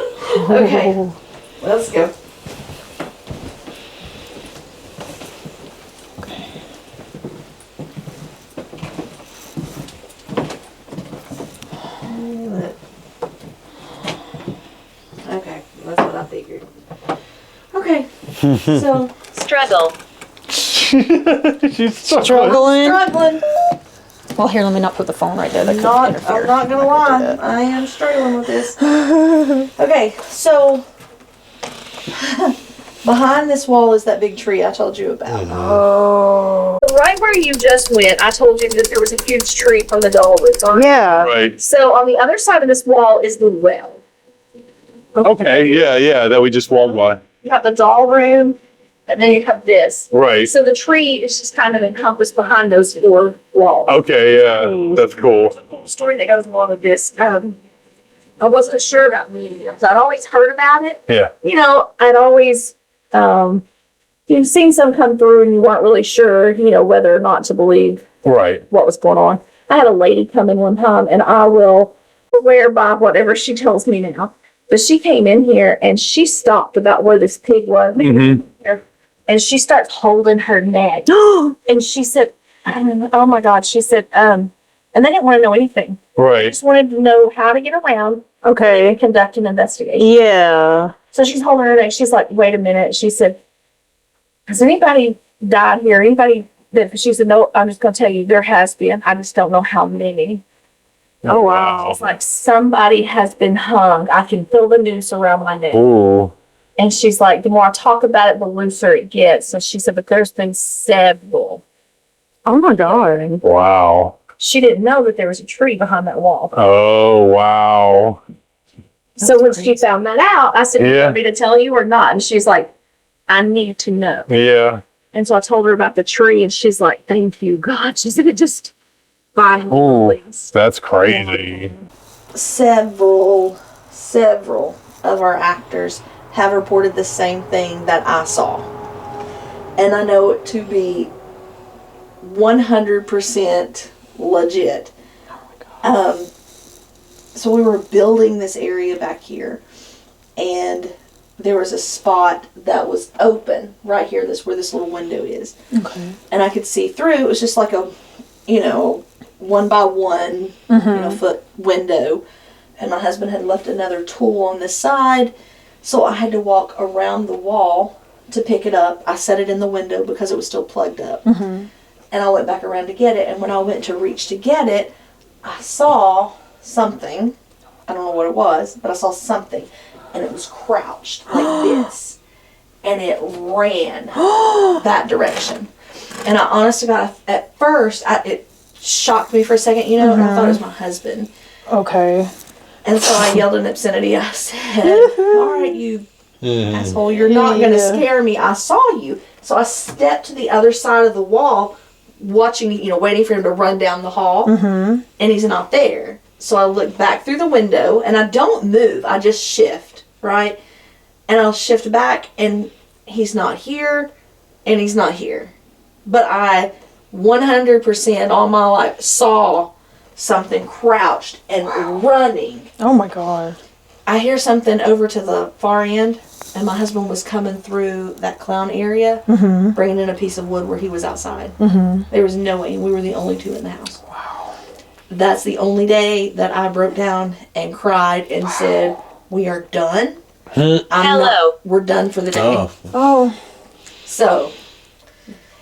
Okay, let's go. Okay, that's what I figured. Okay, so Struggle. She's Struggling. struggling. Well, here, let me not put the phone right there. That could interfere. I'm not gonna lie. I am struggling with this. Okay, so behind this wall is that big tree I told you about. Oh. Right where you just went, I told you that there was a huge tree from the doll room. Yeah. Right. So on the other side of this wall is the well. Okay, yeah, that we just walked by. You have the doll room, and then you have this. Right. So the tree is just kind of encompassed behind those four walls. Okay, yeah, that's cool. The story that goes along with this, I wasn't sure about mediums. I'd always heard about it. Yeah. You know, I'd always, you've seen some come through and you weren't really sure, you know, whether or not to believe Right. what was going on. I had a lady come in one time, and I will swear by whatever she tells me now. But she came in here and she stopped about where this pig was. And she starts holding her neck. And she said, oh my God, she said, and they didn't want to know anything. They Right. just wanted to know how to get around Okay. and conduct an investigation. Yeah. So she's holding her neck. She's like, wait a minute. She said, has anybody died here? Anybody that, she said, no, I'm just going to tell you, there has been. I just don't know how many. Oh, wow. It's like somebody has been hung. I can feel the noose around my neck. Ooh. And she's like, the more I talk about it, the looser it gets. So she said, but there's been several. Oh my god. Wow. She didn't know that there was a tree behind that wall. Oh, wow. So when she found that out, I said, you Yeah. want me to tell you or not? And she's like, I need to know. Yeah. And so I told her about the tree, and she's like, thank you, God. She said, it just by Ooh, please. that's crazy. Several of our actors have reported the same thing that I saw. And I know it to be 100% legit. So we were building this area back here, and there was a spot that was open right here. This where this little window is. Okay. And I could see through. It was just like a, 1 by 1, foot window. And my husband had left another tool on this side, so I had to walk around the wall to pick it up. I set it in the window because it was still plugged up. And I went back around to get it. And when I went to reach to get it, I saw something. I don't know what it was, but I saw something. And it was crouched like this. And it ran that direction. And I honest to God, at first, it shocked me for a second, and I thought it was my husband. Okay. And so I yelled an obscenity. I said, all right, you asshole, you're not going to scare me. I saw you. So I stepped to the other side of the wall, watching, waiting for him to run down the hall. And he's not there. So I look back through the window, and I don't move. I just shift, right? And I'll shift back, and he's not here, and he's not here. But I 100% all my life saw something crouched and running. Oh my god. I hear something over to the far end, and my husband was coming through that clown area, bringing in a piece of wood where he was outside. There was no way. We were the only two in the house. Wow. That's the only day that I broke down and cried and said, we are done. We're done for the day. Oh. So,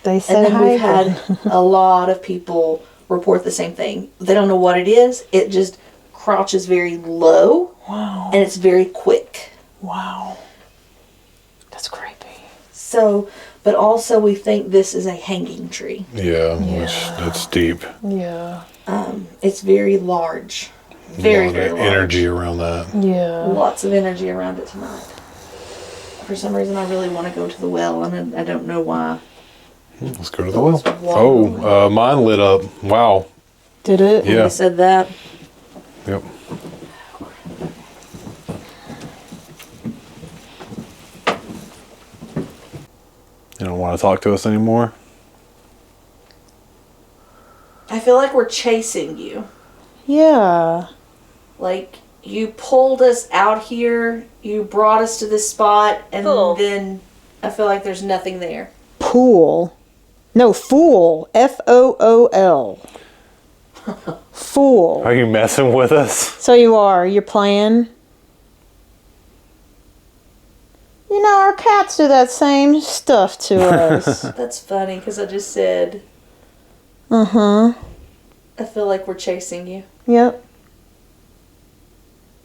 They And said then we've hybrid. had a lot of people report the same thing. They don't know what it is. It just crouches very low. Wow. And it's very quick. Wow. That's creepy. So, but also we think this is a hanging tree. Yeah, which that's deep. Yeah. It's very large. Very, very large. Energy around that. Yeah. Lots of energy around it tonight. For some reason, I really want to go to the well, and I don't know why. Let's go to the well. Oh, mine lit up. Wow. Did it? Yeah. They said that. Yep. You don't want to talk to us anymore? I feel like we're chasing you. Yeah. Like, you pulled us out here, you brought us to this spot, and then I feel like there's nothing there. Pool. No, fool. Fool. Fool. Are you messing with us? So you are. You're playing. You know, our cats do that same stuff to us. That's funny, because I just said, Uh-huh. I feel like we're chasing you. Yep.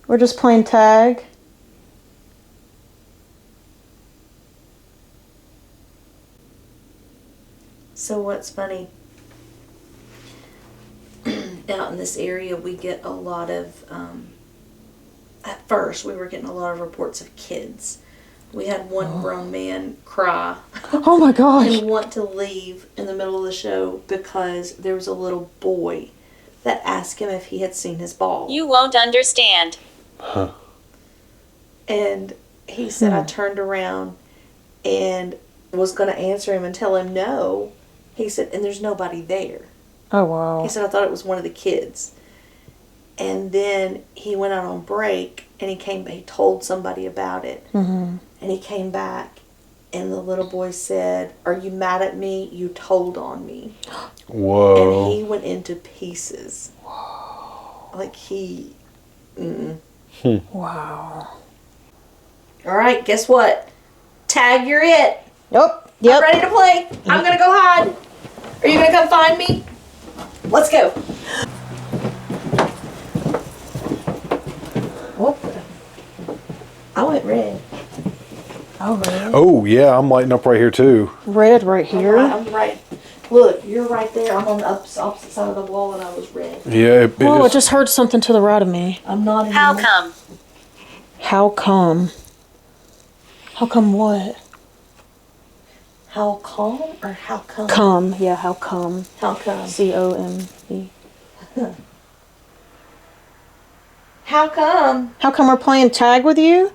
We're just playing tag. So what's funny, out in this area we get a lot of, at first we were getting a lot of reports of kids. We had one grown man cry Oh my gosh. and want to leave in the middle of the show because there was a little boy that asked him if he had seen his ball. You won't understand. And he said, I turned around and was going to answer him and tell him no. He said, and there's nobody there. Oh wow. He said, I thought it was one of the kids. And then he went out on break and he told somebody about it. Mm-hmm. And he came back and the little boy said, are you mad at me? You told on me. Whoa. And he went into pieces. Whoa. Like he... Wow. All right, guess what? Tag, you're it. Yep. I'm ready to play. I'm going to go hide. Are you going to come find me? Let's go. What the? I went red. Oh, really? Oh, yeah, I'm lighting up right here, too. Red right here. I'm right. Look, you're right there. I'm on the opposite side of the wall and I was red. Yeah, Whoa, I just heard something to the right of me. I'm not anymore. How come? How come? How come what? How calm or how come? Come. Yeah, how come? How come? C-O-M-E. How come? How come we're playing tag with you?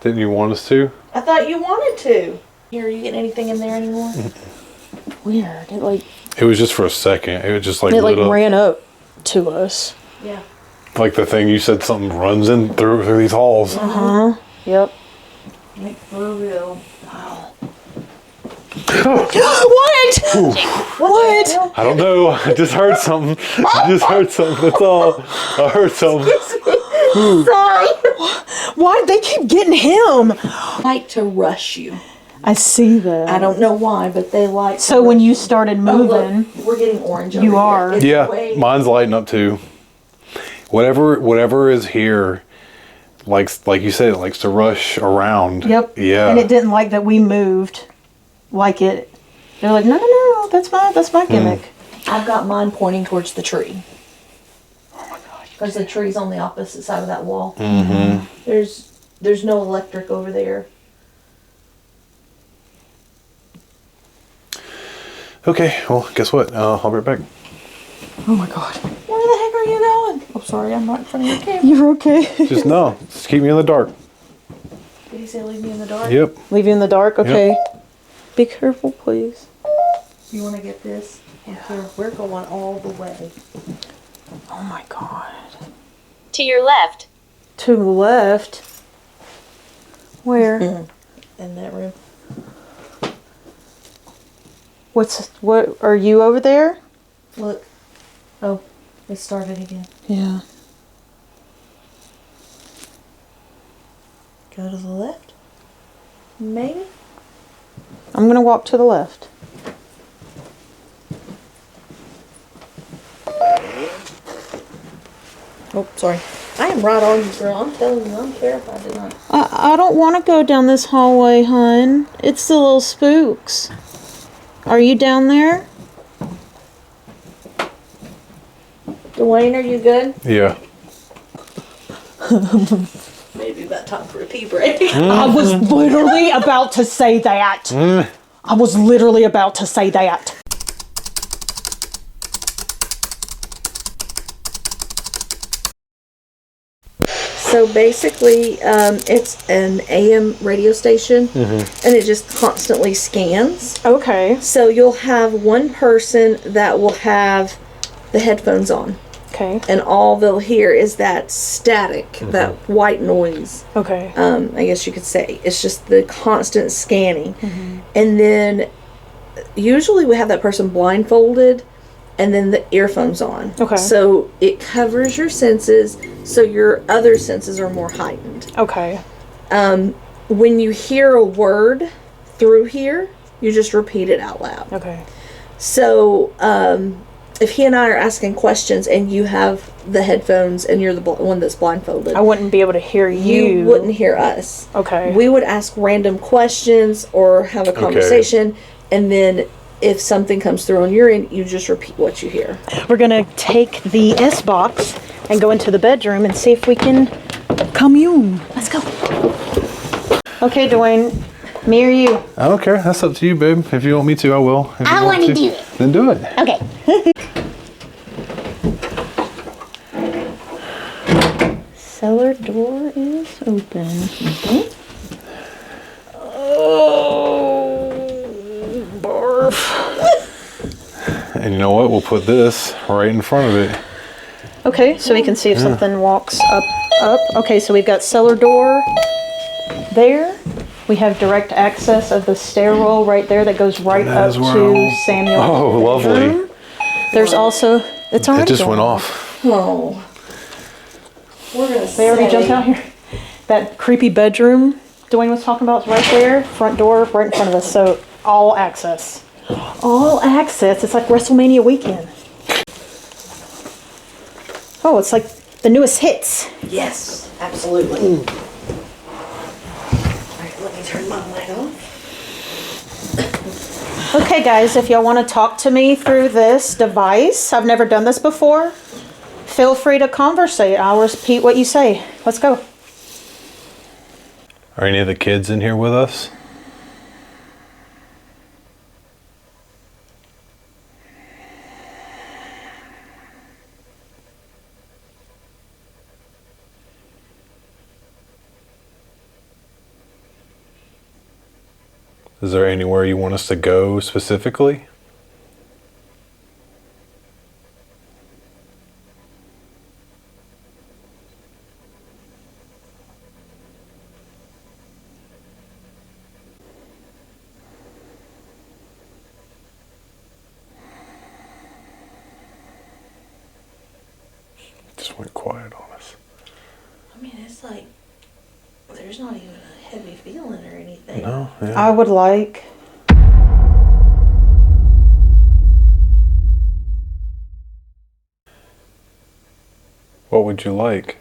Didn't you want us to? I thought you wanted to. Here, are you getting anything in there anymore? Weird. It was just for a second. It was just like It lit up. ran up to us. Yeah. Like the thing you said, something runs in through these halls. Uh-huh. Yep. Like, for real. What? What? I don't know. I just heard something. That's all. I heard something. Sorry. Why did they keep getting him? Like to rush you. I see that. I don't know why, but they like. So when you started moving, look, we're getting orange. You over are. Here. It's Yeah, way- mine's lighting up too. Whatever is here, like you said, it likes to rush around. Yep. Yeah. And it didn't like that we moved. Like it. They're like, no, that's my gimmick. I've got mine pointing towards the tree. Oh my gosh! Because the tree's on the opposite side of that wall. Mm-hmm. There's no electric over there. Okay. Well, guess what? I'll be right back. Oh my god. Where the heck are you going? I'm sorry, I'm not in front of your camera. You're okay. Just no. Just keep me in the dark. Did he say leave me in the dark? Yep. Leave you in the dark? Okay. Be careful, please. You want to get this? Yeah. Here, we're going all the way. Oh my god. To your left. To the left. Where? In that room. What are you over there? Look. Oh, it started again. Yeah. Go to the left. Maybe. I'm gonna walk to the left. Oh, sorry. I am right on you, girl. I'm telling you, I'm terrified tonight. I don't want to go down this hallway, hun. It's the little spooks. Are you down there? Dwayne, are you good? Yeah. Maybe about time for a pee break. I was literally about to say that. I was literally about to say that. So basically, it's an AM radio station, and it just constantly scans. Okay. So you'll have one person that will have the headphones on, Okay. and all they'll hear is that static, that white noise. Okay. I guess you could say. It's just the constant scanning. And then usually we have that person blindfolded and then the earphones on. Okay. So it covers your senses, so your other senses are more heightened. Okay. When you hear a word through here, you just repeat it out loud. Okay. So if he and I are asking questions and you have the headphones and you're the one that's blindfolded, I wouldn't be able to hear you. you wouldn't hear us. Okay. We would ask random questions or have a conversation, and then if something comes through on your end, you just repeat what you hear. We're gonna take the SBox and go into the bedroom and see if we can commune. Let's go. Okay, Dwayne, me or you? I don't care. That's up to you, babe. If you want me to, I will. If you I want to do it. Then do it. Okay. Cellar door is open. Oh, barf. And you know what? We'll put this right in front of it. Okay, so we can see if something walks up. Okay, so we've got cellar door there. We have direct access of the stairwell right there that goes right That up is where to I'll- Samuel. Oh, lovely. There's also, it's already It just went gone. off. Oh. We're going to They already jumped out here. That creepy bedroom Dwayne was talking about is right there. Front door right in front of us. So all access. All access. It's like WrestleMania weekend. Oh, it's like the newest hits. Yes, absolutely. Alright, let me turn my light off. Okay, guys, if y'all want to talk to me through this device, I've never done this before. Feel free to conversate. I'll repeat what you say. Let's go. Are any of the kids in here with us? Is there anywhere you want us to go specifically? Just went quiet on us. I mean, it's like, there's not even a heavy feeling or anything. No? I Yeah. would like... What would you like?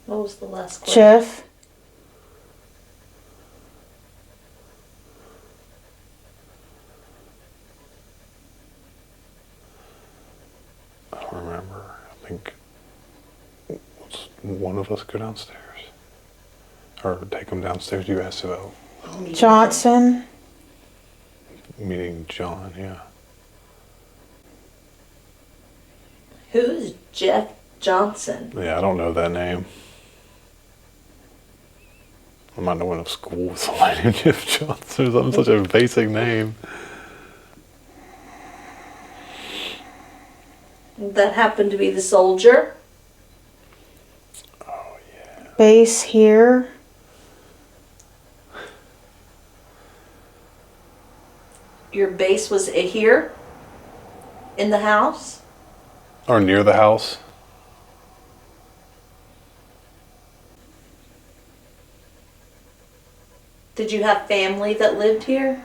What was the last question? Jeff? I don't remember. I think let's one of us go downstairs. Or take them downstairs. You asked about Johnson? meeting John, yeah. Who's Jeff Johnson? Yeah, I don't know that name. I might not went to school with somebody named Jeff Johnson. That's such a basic name. That happened to be the soldier. Oh, yeah. Base here. Your base was here? In the house? Or near the house. Did you have family that lived here?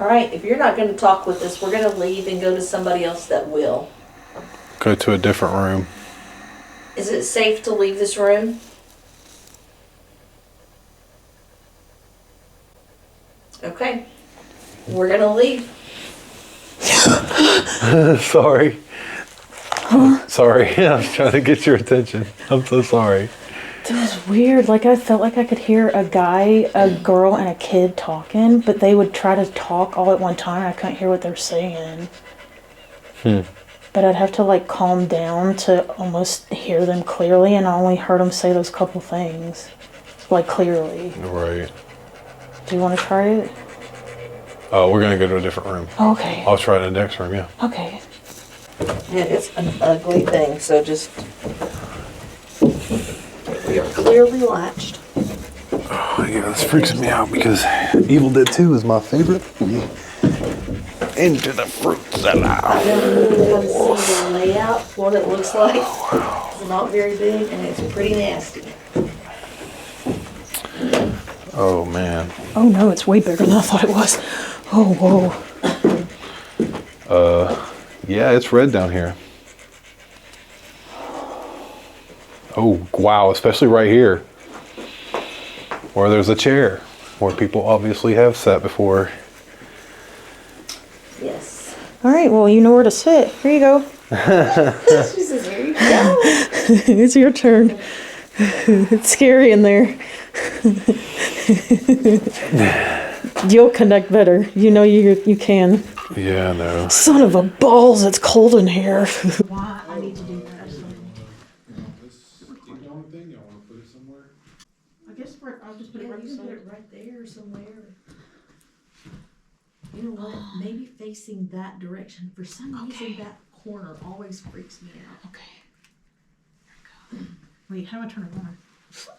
All right, if you're not going to talk with us, we're going to leave and go to somebody else that will. Go to a different room. Is it safe to leave this room? Okay. We're going to leave. Sorry. Sorry. I was trying to get your attention. I'm so sorry. It was weird. Like, I felt like I could hear a guy, a girl, and a kid talking, but they would try to talk all at one time. I couldn't hear what they're saying. But I'd have to, like, calm down to almost hear them clearly, and I only heard them say those couple things, like, clearly. Right. Do you want to try it? Oh, we're going to go to a different room. Okay. I'll try it in the next room, yeah. Okay. Yeah, it's an ugly thing, so just... We are clearly latched. Oh, yeah, this freaks me out because Evil Dead 2 is my favorite movie. Into the fruit cellar. I don't really have to see the layout, what it looks like. It's not very big and it's pretty nasty. Oh, man. Oh, no, it's way bigger than I thought it was. Oh, whoa. Yeah, it's red down here. Oh, wow, especially right here. Where there's a chair. Where people obviously have sat before. Yes. All right, well, you know where to sit. Here you go. She says, here you go. It's your turn. It's scary in there. You'll connect better. You know you can. Yeah, I know. Son of a balls, it's cold in here. Why I need to do that. I guess I'll just put it right beside it. Right there somewhere. You know what? Maybe facing that direction. For some reason, that corner always freaks me out. Okay. Wait, how do I turn it on?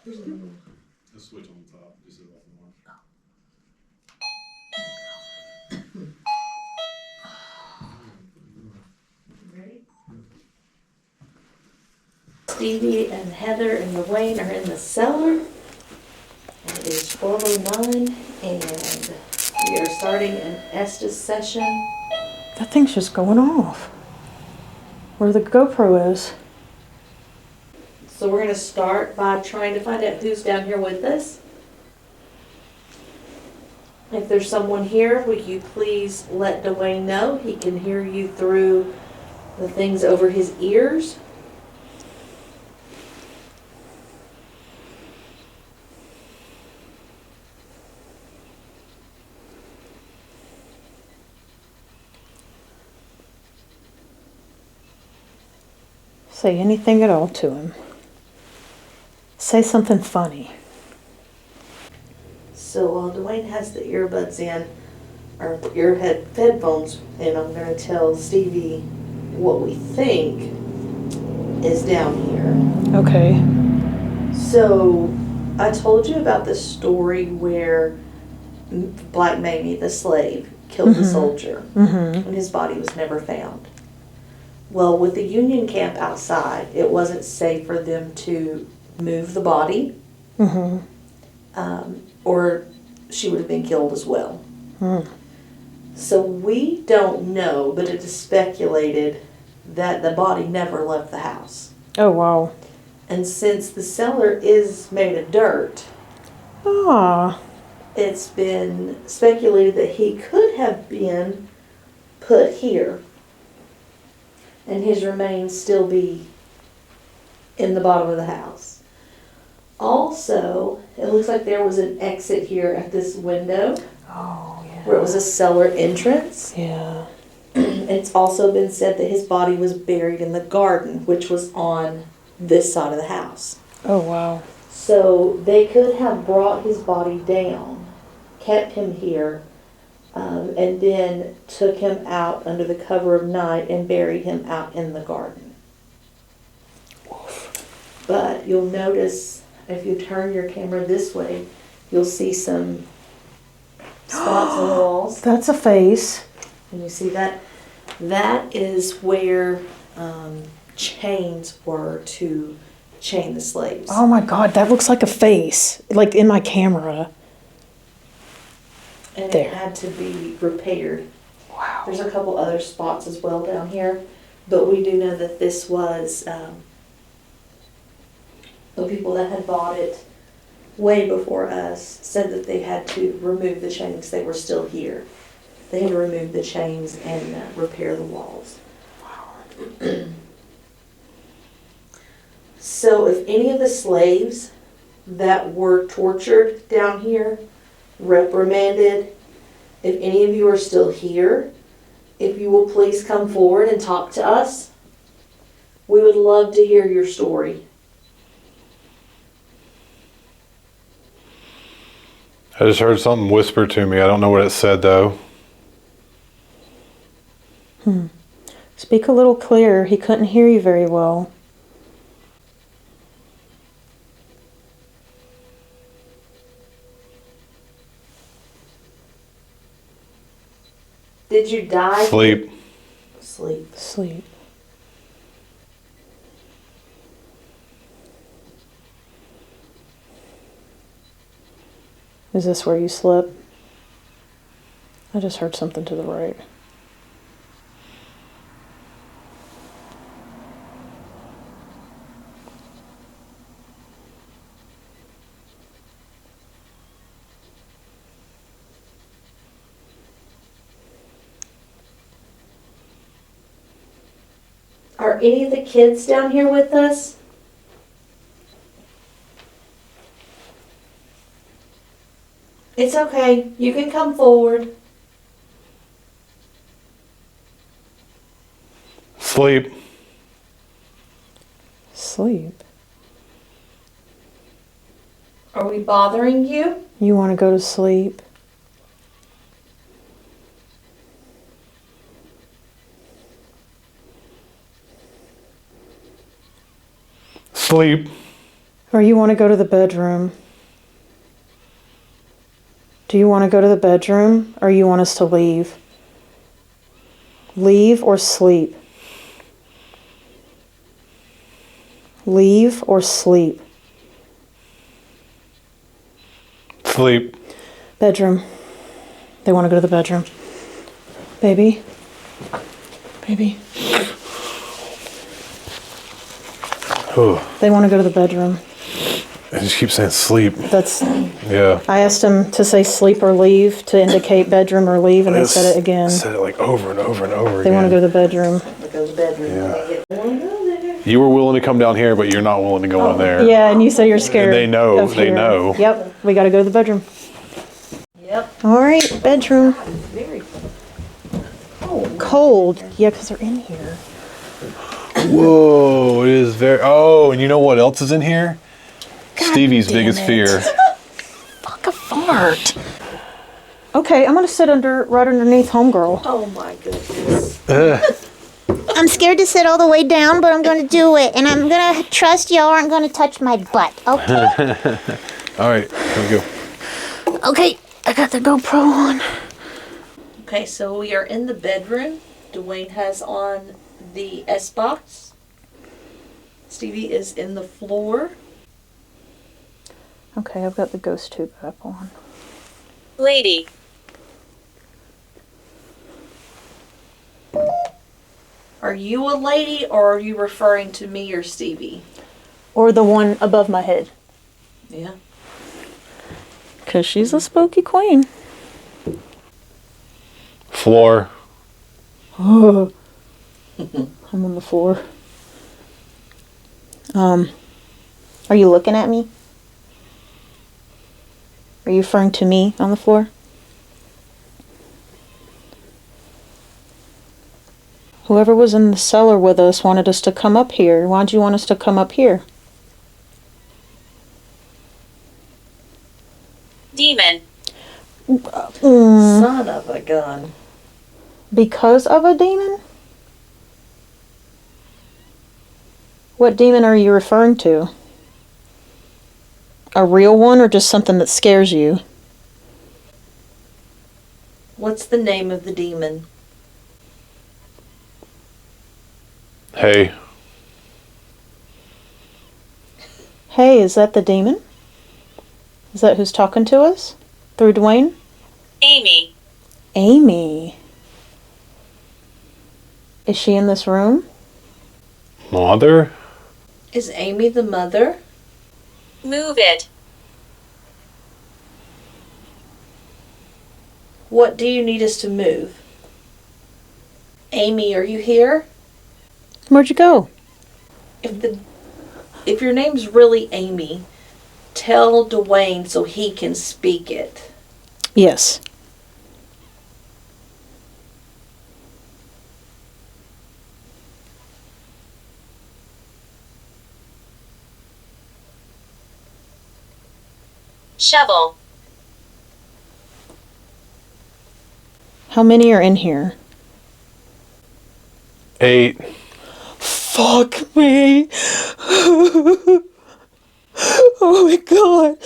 There's a little. The switch on the top. Just off and on. Ready? Stevie and Heather and Dwayne are in the cellar. And it is 12:09 and we are starting an Estes session. That thing's just going off. Where the GoPro is. So we're going to start by trying to find out who's down here with us. If there's someone here, would you please let Dwayne know? He can hear you through the things over his ears. Say anything at all to him. Say something funny. So while Dwayne has the earbuds in, or headphones, and I'm going to tell Stevie what we think is down here. Okay. So I told you about the story where Black Mamie, the slave, killed the soldier, and his body was never found. Well, with the Union camp outside, it wasn't safe for them to move the body, or she would have been killed as well. So we don't know, but it is speculated that the body never left the house. Oh, wow. And since the cellar is made of dirt, Ah. it's been speculated that he could have been put here and his remains still be in the bottom of the house. Also, it looks like there was an exit here at this window Oh, yeah. where it was a cellar entrance. Yeah. It's also been said that his body was buried in the garden, which was on this side of the house. Oh, wow. So they could have brought his body down, kept him here, and then took him out under the cover of night and buried him out in the garden. But you'll notice if you turn your camera this way, you'll see some spots on the walls. That's a face. And you see that? That is where chains were to chain the slaves. Oh my God, that looks like a face. Like in my camera. and There. it had to be repaired. Wow. There's a couple other spots as well down here, but we do know that this was the people that had bought it way before us said that they had to remove the chains. They were still here. They had to remove the chains and repair the walls. So if any of the slaves that were tortured down here, reprimanded, if any of you are still here, if you will please come forward and talk to us. We would love to hear your story. I just heard something whisper to me. I don't know what it said though. Speak a little clearer. He couldn't hear you very well. Did you die? Sleep. Sleep. Sleep. Is this where you slept? I just heard something to the right. Are any of the kids down here with us? It's okay. You can come forward. Sleep. Sleep? Are we bothering you? You want to go to sleep? Sleep. Or you want to go to the bedroom? Do you want to go to the bedroom or you want us to leave? Leave or sleep? Leave or sleep? Sleep. Bedroom. They want to go to the bedroom. Baby. Baby. They want to go to the bedroom. I just keep saying sleep. That's. Yeah. I asked them to say sleep or leave to indicate bedroom or leave, and they said it again. Said it like over and over and over They again. want to go to the bedroom. Go to the bedroom. Yeah. You were willing to come down here, but you're not willing to go in there. Yeah, and you said you're scared. And they know. of They here. know. Yep, we got to go to the bedroom. Yep. All right, bedroom. Very Cold. Yeah, because they're in here. Whoa, it is very. Oh, and you know what else is in here? Stevie's damn biggest it. fear. Fuck a fart. Okay, I'm gonna sit right underneath homegirl. Oh my goodness. I'm scared to sit all the way down, but I'm going to do it. And I'm going to trust y'all aren't going to touch my butt. Okay? All right, here we go. Okay, I got the GoPro on. Okay, so we are in the bedroom. Dwayne has on the SBox. Stevie is in the floor. Okay, I've got the ghost tube app on. Lady. Are you a lady or are you referring to me or Stevie? Or the one above my head. Yeah. Because she's a spooky queen. Floor. I'm on the floor. Are you looking at me? Are you referring to me on the floor? Whoever was in the cellar with us wanted us to come up here. Why'd you want us to come up here? Demon. Son of a gun. Because of a demon? What demon are you referring to? A real one or just something that scares you? What's the name of the demon? Hey. Hey, is that the demon? Is that who's talking to us? Through Dwayne? Amy. Amy. Is she in this room? Mother? Is Amy the mother? Move it. What do you need us to move? Amy, are you here? Where'd you go? If your name's really Amy, tell Dwayne so he can speak it. Yes. Shovel. How many are in here? 8. Fuck me. Oh my god.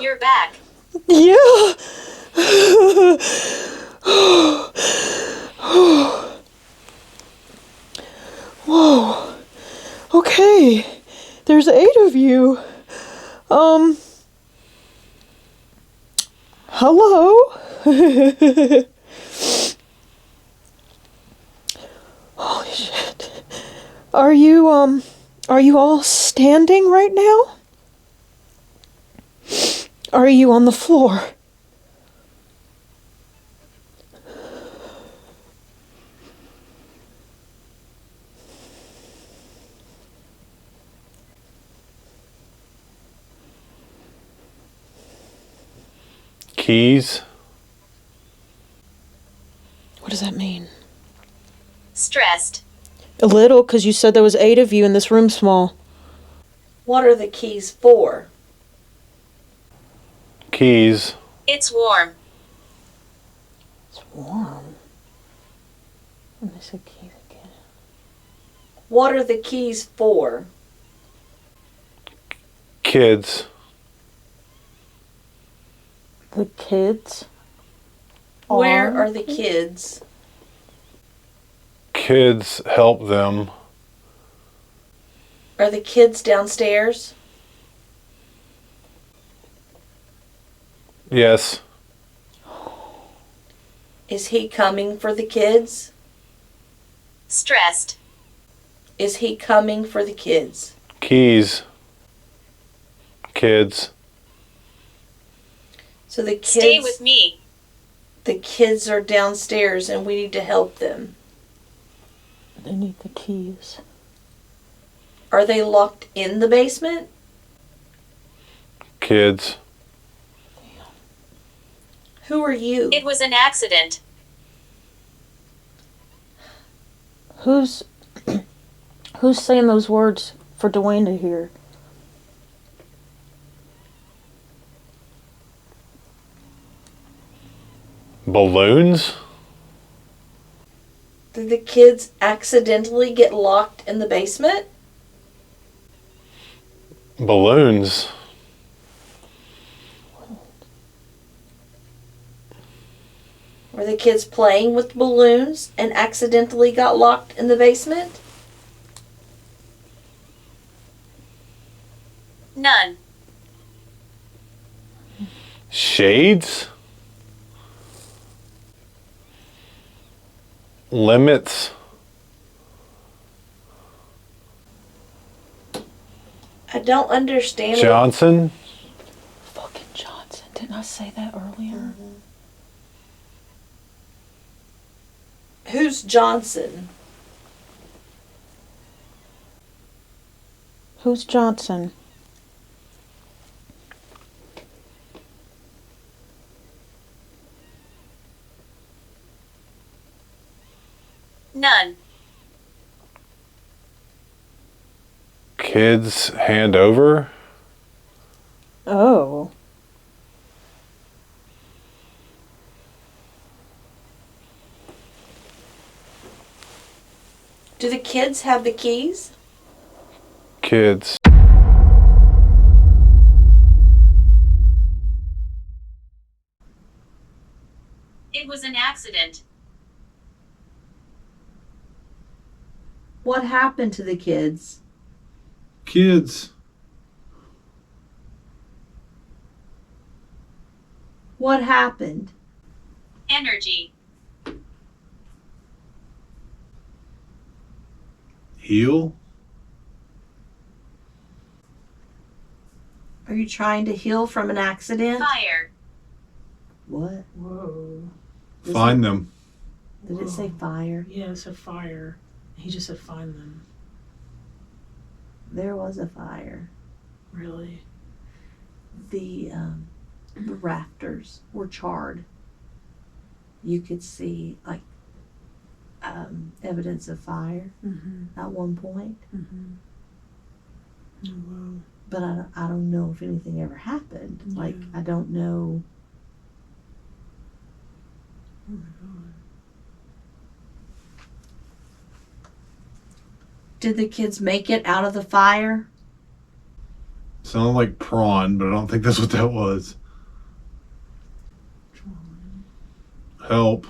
You're back. Yeah. Whoa. Okay. There's 8 of you. Hello? Holy shit. Are you all standing right now? Are you on the floor? Keys? What does that mean? Stressed. A little, because you said there was 8 of you in this room small. What are the keys for? Keys. It's warm. It's warm. Let me see keys again. What are the keys for? Kids. The kids? Where are the kids? Kids help them. Are the kids downstairs? Yes. Is he coming for the kids? Stressed. Is he coming for the kids? Keys. Kids. So the kids, Stay with me. the kids are downstairs and we need to help them. They need the keys. Are they locked in the basement? Kids. Who are you? It was an accident. Who's saying those words for Dwayne to hear? Balloons? Did the kids accidentally get locked in the basement? Balloons. Were the kids playing with balloons and accidentally got locked in the basement? None. Shades? Limits? I don't understand. Johnson? Fucking Johnson. Didn't I say that earlier? Who's Johnson? Who's Johnson? None. Kids hand over? Oh. Do the kids have the keys? Kids. It was an accident. What happened to the kids? Kids. What happened? Energy. Heal? Are you trying to heal from an accident? Fire. What? Whoa. Find them. Did it say fire? Yeah, it said fire. He just said find them. There was a fire. Really? The rafters were charred. You could see like evidence of fire Mm-hmm. at one point, Mm-hmm. Oh, wow. but I don't know if anything ever happened. Yeah. Like I don't know. Oh my god. Did the kids make it out of the fire? Sounded like prawn, but I don't think that's what that was. Help.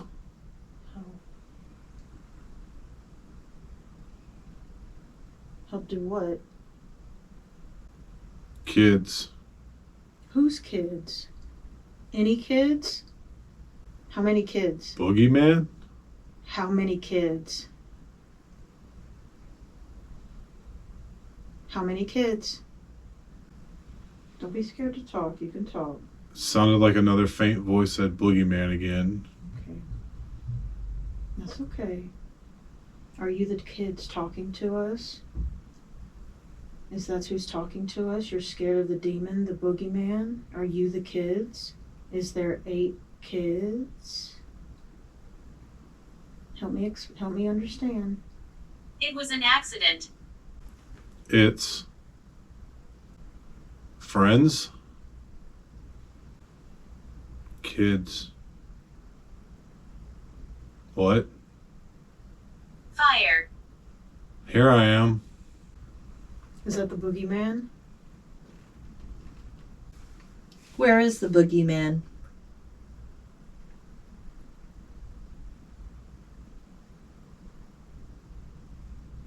Help do what? Kids. Whose kids? Any kids? How many kids? Boogeyman? How many kids? How many kids? Don't be scared to talk. You can talk. Sounded like another faint voice said Boogeyman again. Okay. That's okay. Are you the kids talking to us? Is that who's talking to us? You're scared of the demon, the boogeyman? Are you the kids? Is there 8 kids? Help me understand. It was an accident. It's friends. Kids. What? Fire. Here I am. Is that the boogeyman? Where is the boogeyman?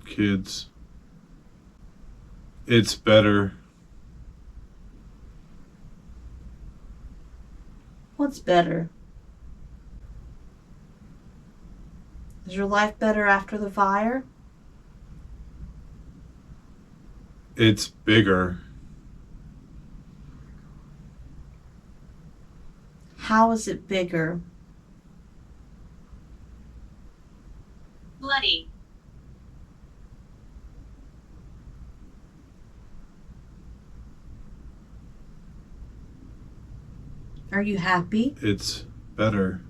Kids. It's better. What's better? Is your life better after the fire? It's bigger. How is it bigger? Bloody. Are you happy? It's better.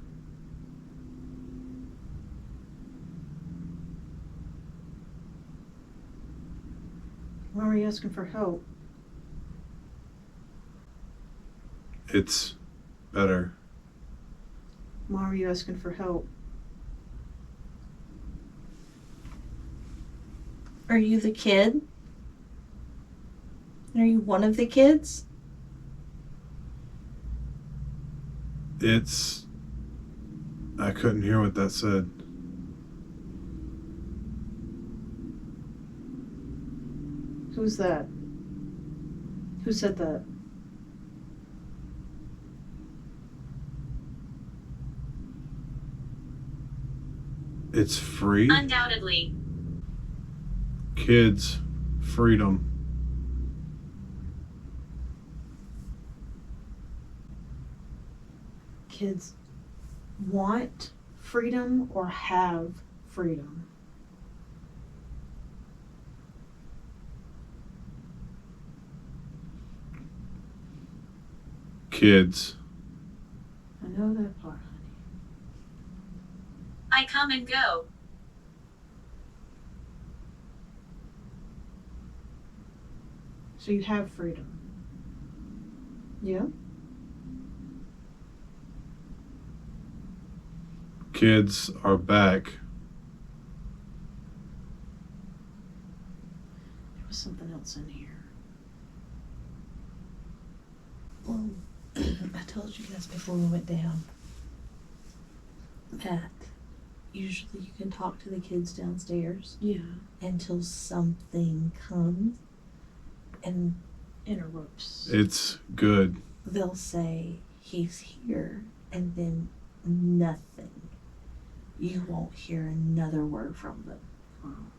Why are you asking for help? It's better. Why are you asking for help? Are you the kid? Are you one of the kids? I couldn't hear what that said. Who's that? Who said that? It's free. Undoubtedly. Kids. Freedom. Kids want freedom or have freedom? Kids. I know that part, honey. I come and go. So you have freedom. Yeah? Kids are back. There was something else in here. Well, I told you guys before we went down that usually you can talk to the kids downstairs Yeah. until something comes and Interrupts. It's good. they'll say he's here, and then nothing. You won't hear another word from them.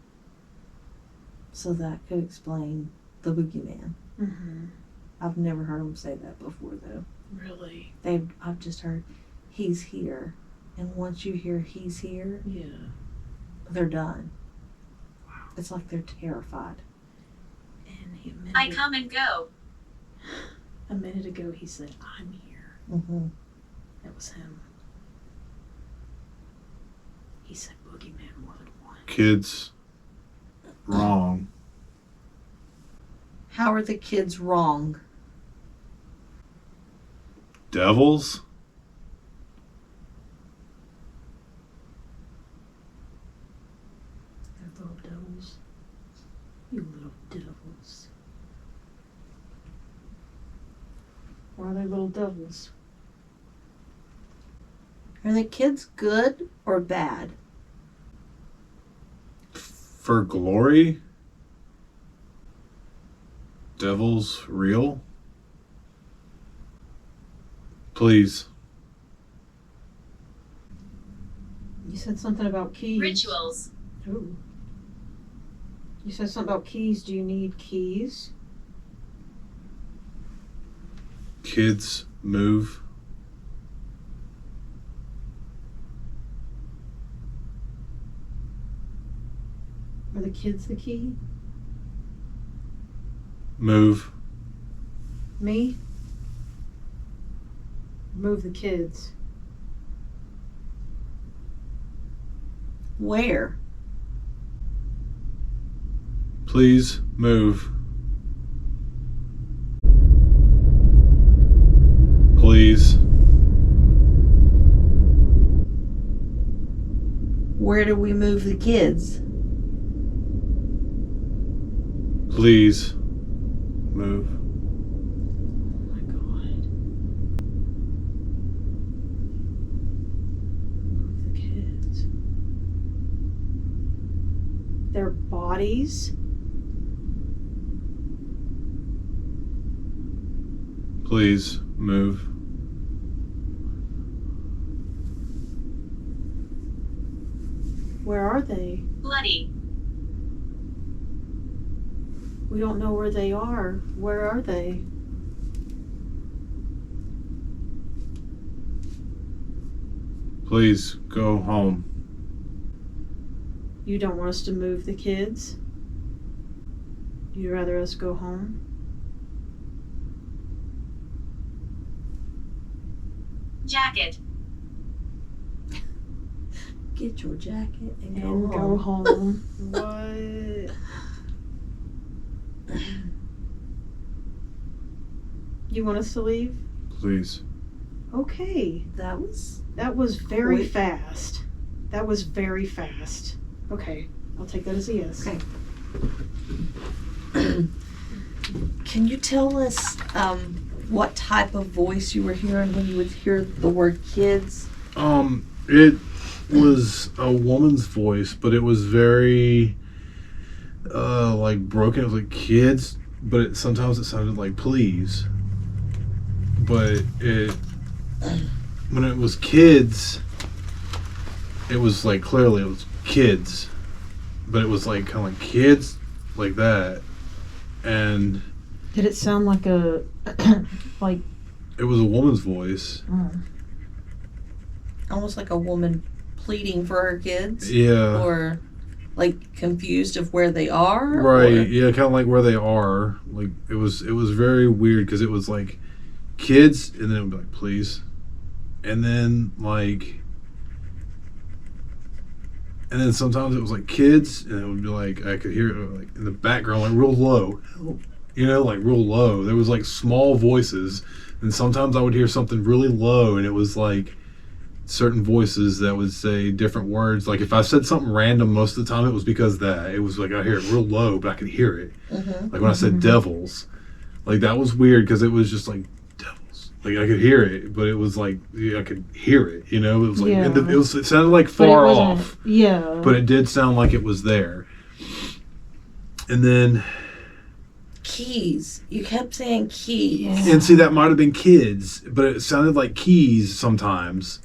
So that could explain the boogeyman. Mm-hmm. I've never heard them say that before, though. Really? I've just heard he's here, and once you hear he's here, Yeah. they're done. Wow. It's like they're terrified. And I come and go. a minute ago he said, "I'm here." Mm-hmm. That was him. He said boogeyman more than once. Kids. Wrong. How are the kids wrong? Devils? They're little devils. You little devils. Why are they little devils? Are the kids good or bad? For glory? Devils real? Please. You said something about keys. Rituals. Ooh. You said something about keys. Do you need keys? Kids move. Are the kids the key? Move. Me? Move the kids. Where? Please move. Please. Where do we move the kids? Please move. Oh my god. Move the kids. Their bodies? Please move. Where are they? Bloody. We don't know where they are. Where are they? Please go home. You don't want us to move the kids? You'd rather us go home? Jacket. Get your jacket and go And home. go home. What? You want us to leave? Please. Okay. That was That was very Quick. fast. That was very fast. Okay. I'll take that as a yes. okay. Can you tell us what type of voice you were hearing when you would hear the word kids? It was a woman's voice, but it was very like broken. It was like kids, but sometimes it sounded like please. But when it was kids, it was like clearly it was kids, but it was like kind of like kids like that, and Did it sound like a like it was a woman's voice. Almost like a woman pleading for her kids? Yeah. Or like confused of where they are? Right. Or- Yeah, kind of like where they are. Like it was very weird because it was like kids, and then it would be like please, and then sometimes it was like kids, and it would be like I could hear it like in the background, like real low, like real low. There was like small voices, and sometimes I would hear something really low, and it was like certain voices that would say different words. Like if I said something random, most of the time it was because that it was like I hear it real low, but I could hear it. Mhm. Like when I said devils, like that was weird because it was just like devils. Like I could hear it, but it was like I could hear it. You know, it was like Yeah. it sounded like but it far wasn't- off, Yeah. but it did sound like it was there. And then keys. You kept saying keys. And see, that might have been kids, but it sounded like keys sometimes.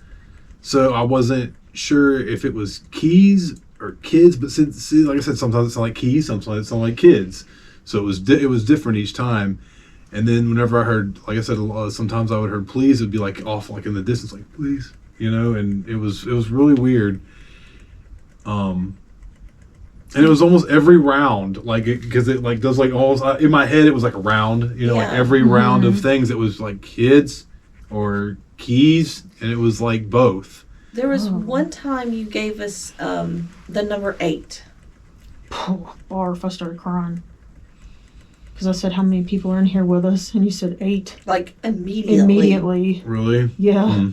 So I wasn't sure if it was keys or kids. But see, like I said, sometimes it sounded like keys, sometimes it sounded like kids. So it was different each time. And then whenever I heard, like I said, sometimes I would hear please, it would be like off, like in the distance, like please, you know. And it was really weird. And it was almost every round, like, because it like does like almost in my head it was like a round, you know, like every round of things it was like kids or keys, and it was like both. There was one time you gave us the number 8. Oh, barf, I started crying. Because I said, how many people are in here with us? And you said 8. Like immediately. Immediately. Really? Yeah.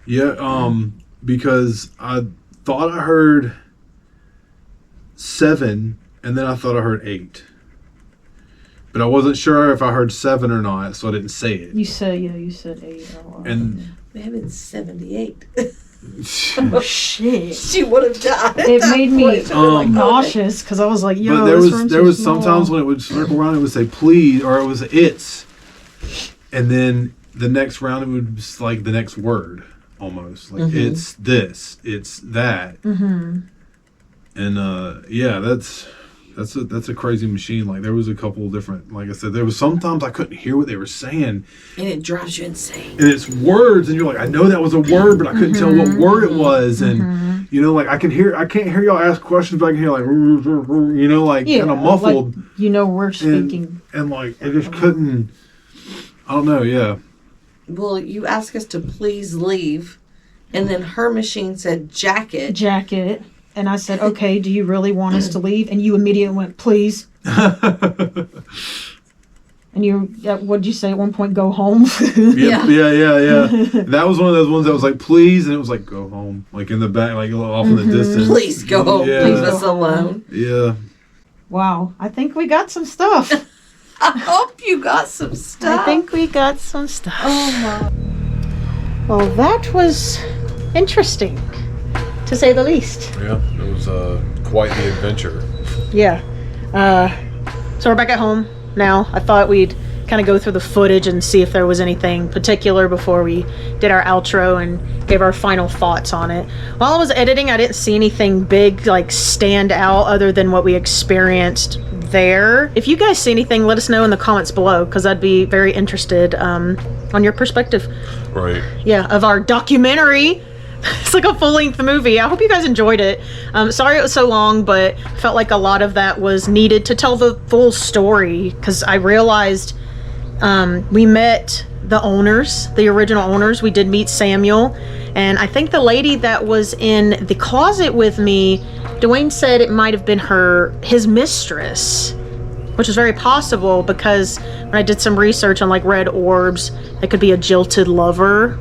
Yeah, because I thought I heard 7, and then I thought I heard 8. But I wasn't sure if I heard 7 or not, so I didn't say it. You said 8. And we have been 78. Oh, shit. She would have died. It made me nauseous because I was like, yo, but there was sometimes when it would circle around, it would say please, or it was it's. And then the next round, it would be like the next word, almost. Like, it's this, it's that. Mm-hmm. And, yeah, that's a crazy machine. Like, there was a couple different, like I said, there was sometimes I couldn't hear what they were saying. And it drives you insane. And it's words, and you're like, I know that was a word, but I couldn't tell what word it was. And, you know, like, I can't hear y'all ask questions, but I can hear, like, you know, like, kind of muffled. Like, you know, we're speaking. And like, I just couldn't, I don't know, yeah. Well, you asked us to please leave, and then her machine said jacket. Jacket. And I said, okay, do you really want us to leave? And you immediately went, please. And you, what did you say at one point? Go home? Yeah. That was one of those ones that was like, please. And it was like, go home. Like in the back, like off in the distance. Please go home. Yeah. Leave us alone. Yeah. Wow. I think we got some stuff. I hope you got some stuff. I think we got some stuff. Oh, my. Well, that was interesting, to say the least. Yeah, it was quite the adventure. Yeah. So we're back at home now. I thought we'd kind of go through the footage and see if there was anything particular before we did our outro and gave our final thoughts on it. While I was editing, I didn't see anything big like stand out other than what we experienced there. If you guys see anything, let us know in the comments below, because I'd be very interested on your perspective. Right. Yeah, of our documentary. It's like a full-length movie. I hope you guys enjoyed it. Sorry it was so long, but I felt like a lot of that was needed to tell the full story, because I realized we met the owners, the original owners. We did meet Samuel, and I think the lady that was in the closet with me, Dwayne said it might have been his mistress, which is very possible, because when I did some research on like red orbs, it could be a jilted lover,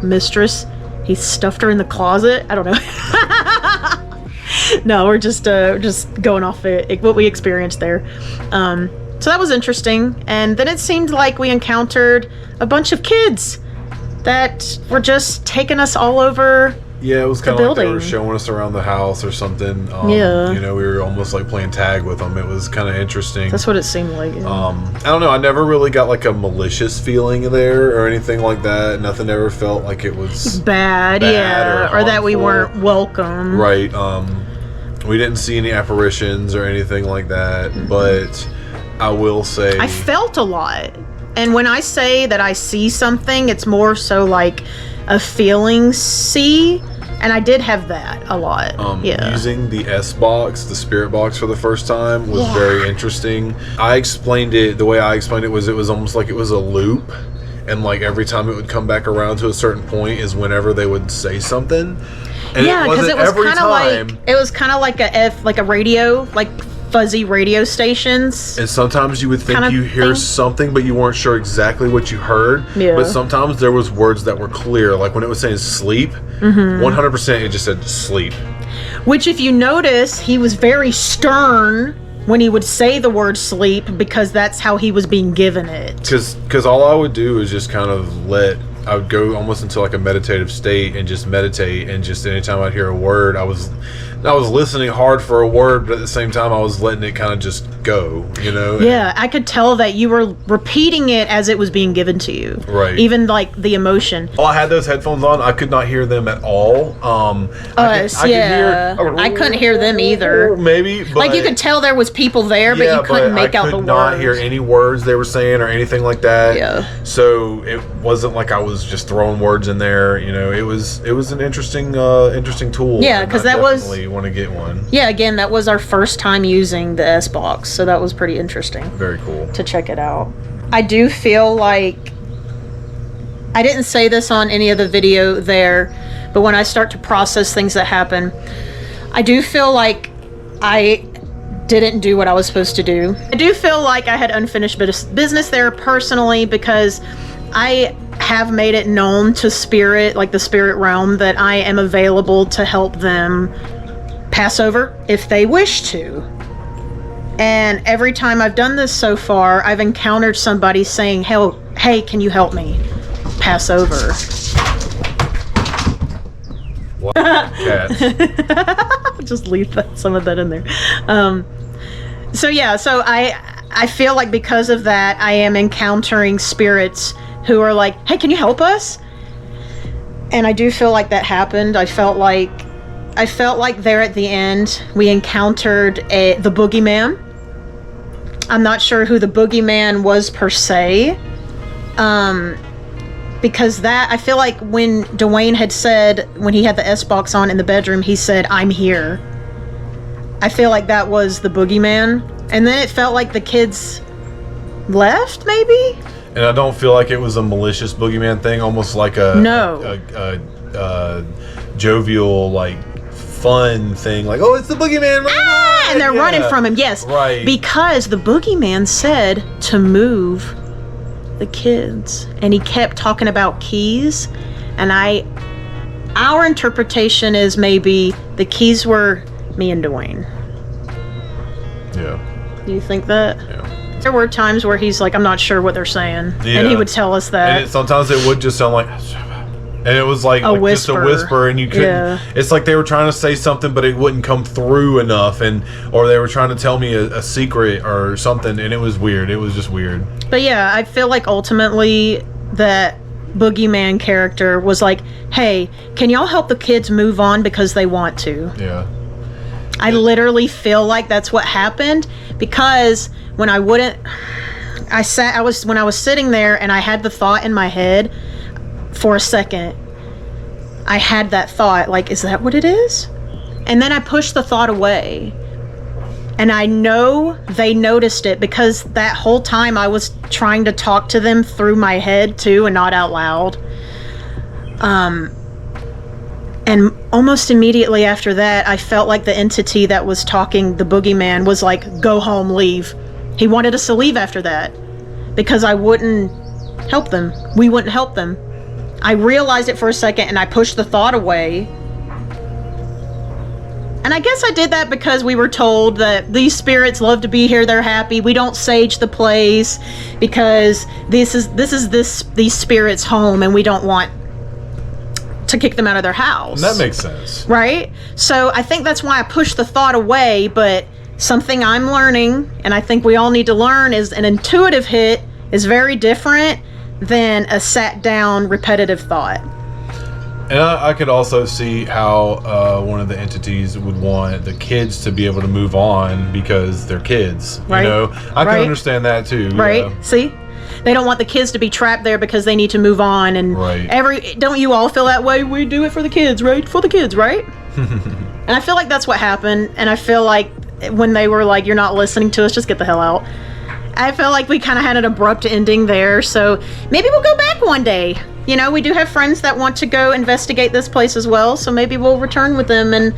mistress. He stuffed her in the closet. I don't know. No, we're just going off what we experienced there. So that was interesting. And then it seemed like we encountered a bunch of kids that were just taking us all over. Yeah, it was kind of like they were building. showing us around the house or something. Yeah. You know, we were almost like playing tag with them. It was kind of interesting. That's what it seemed like. Yeah. I don't know. I never really got like a malicious feeling there or anything like that. Nothing ever felt like it was bad yeah. Or that we harmful. weren't welcome. Right. We didn't see any apparitions or anything like that. Mm-hmm. But I will say, I felt a lot. And when I say that I see something, it's more so like a feeling see. And I did have that a lot. Using the SBox, the spirit box, for the first time was very interesting. I explained it, the way I explained it was almost like it was a loop. And like every time it would come back around to a certain point is whenever they would say something. And yeah, because it was kind of like a radio, like fuzzy radio stations. And sometimes you would think you hear something, but you weren't sure exactly what you heard. Yeah. But sometimes there was words that were clear. Like when it was saying sleep, 100% it just said sleep. Which, if you notice, he was very stern when he would say the word sleep, because that's how he was being given it. Because all I would do is just kind of I would go almost into like a meditative state and just meditate, and just anytime I'd hear a word, I was listening hard for a word, but at the same time, I was letting it kind of just go, you know? Yeah, I could tell that you were repeating it as it was being given to you. Right. Even like the emotion. While I had those headphones on, I could not hear them at all. I couldn't hear them either. Maybe, but Like you could tell there was people there, but you couldn't make out the words. I could not hear any words they were saying or anything like that. Yeah. So it wasn't like I was just throwing words in there. You know, it was an interesting tool. Yeah, because that was. Want to get one. Yeah, again, that was our first time using the SBox, so that was pretty interesting. Very cool. To check it out. I do feel like I didn't say this on any of the video there, but when I start to process things that happen, I do feel like I didn't do what I was supposed to do. I do feel like I had unfinished business there personally, because I have made it known to spirit, like the spirit realm, that I am available to help them pass over if they wish to. And every time I've done this so far, I've encountered somebody saying, hey, can you help me pass over? What? Cats. Just leave some of that in there. So I feel like because of that, I am encountering spirits who are like, hey, can you help us? And I do feel like that happened. I felt like there at the end, we encountered the Boogeyman. I'm not sure who the Boogeyman was per se. Because I feel like when Dwayne had said, when he had the SBox on in the bedroom, he said, I'm here. I feel like that was the Boogeyman. And then it felt like the kids left, maybe? And I don't feel like it was a malicious Boogeyman thing, almost like a jovial, like, fun thing, like, oh, it's the Boogeyman, and they're running from him. Yes, right, because the Boogeyman said to move the kids, and he kept talking about keys, and our interpretation is maybe the keys were me and Dwayne. Yeah. Do you think that? Yeah. There were times where he's like, I'm not sure what they're saying, and he would tell us that. And sometimes it would just sound like, and it was like just a whisper, and you couldn't. Yeah. It's like they were trying to say something, but it wouldn't come through enough, or they were trying to tell me a secret or something, and it was weird. It was just weird. But yeah, I feel like ultimately that Boogeyman character was like, hey, can y'all help the kids move on because they want to? Yeah. I literally feel like that's what happened, because when I was sitting there and I had the thought in my head for a second, I had that thought, like, is that what it is? And then I pushed the thought away. And I know they noticed it, because that whole time I was trying to talk to them through my head too, and not out loud. And almost immediately after that, I felt like the entity that was talking, the Boogeyman, was like, go home, leave. He wanted us to leave after that, because I wouldn't help them. We wouldn't help them. I realized it for a second, and I pushed the thought away. And I guess I did that because we were told that these spirits love to be here, they're happy. We don't sage the place because this is these spirits' home, and we don't want to kick them out of their house. And that makes sense. Right? So I think that's why I pushed the thought away, but something I'm learning, and I think we all need to learn, is an intuitive hit is very different than a sat down repetitive thought. And I could also see how one of the entities would want the kids to be able to move on because they're kids. Right. You know, I can understand that too. Right. Yeah. See? They don't want the kids to be trapped there because they need to move on. And don't you all feel that way? We do it for the kids, right? For the kids, right? And I feel like that's what happened. And I feel like when they were like, you're not listening to us, just get the hell out. I feel like we kind of had an abrupt ending there. So maybe we'll go back one day. You know, we do have friends that want to go investigate this place as well. So maybe we'll return with them and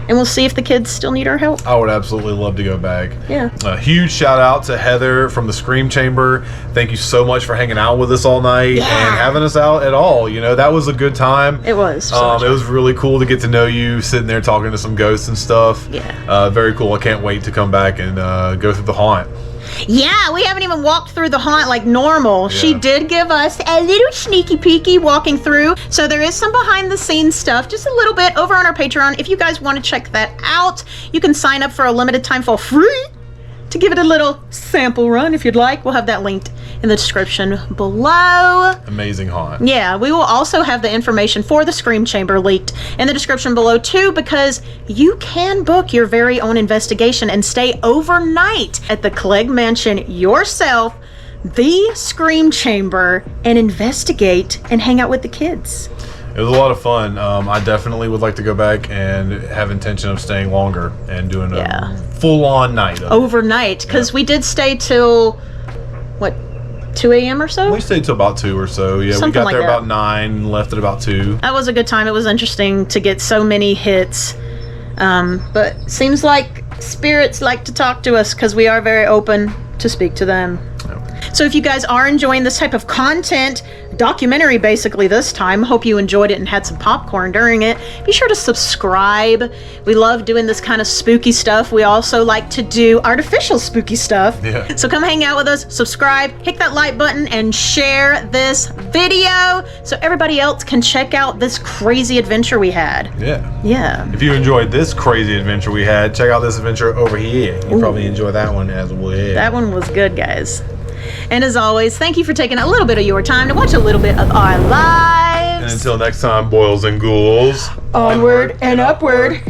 we'll see if the kids still need our help. I would absolutely love to go back. Yeah. A huge shout out to Heather from the Scream Chamber. Thank you so much for hanging out with us all night and having us out at all. You know, that was a good time. It was. It was really cool to get to know you, sitting there talking to some ghosts and stuff. Yeah. Very cool. I can't wait to come back and go through the haunt. Yeah, we haven't even walked through the haunt like normal. Yeah. She did give us a little sneaky peeky walking through. So there is some behind the scenes stuff, just a little bit over on our Patreon. If you guys want to check that out, you can sign up for a limited time for free to give it a little sample run if you'd like. We'll have that linked in the description below. Amazing haunt. Yeah, we will also have the information for the Scream Chamber leaked in the description below too, because you can book your very own investigation and stay overnight at the Cleage Mansion yourself, the Scream Chamber, and investigate and hang out with the kids. It was a lot of fun. I definitely would like to go back and have intention of staying longer and doing a full-on night of overnight, because we did stay till, what, 2 a.m. or so? We stayed till about 2 or so. Yeah, Something we got like there that. about 9, left at about 2. That was a good time. It was interesting to get so many hits. But seems like spirits like to talk to us because we are very open to speak to them. So if you guys are enjoying this type of content, documentary basically this time, hope you enjoyed it and had some popcorn during it, be sure to subscribe. We love doing this kind of spooky stuff. We also like to do artificial spooky stuff. Yeah. So come hang out with us, subscribe, hit that like button, and share this video so everybody else can check out this crazy adventure we had. Yeah. Yeah. If you enjoyed this crazy adventure we had, check out this adventure over here. You probably enjoy that one as well. That one was good, guys. And as always, thank you for taking a little bit of your time to watch a little bit of our lives. And until next time, boils and ghouls, Onward and upward.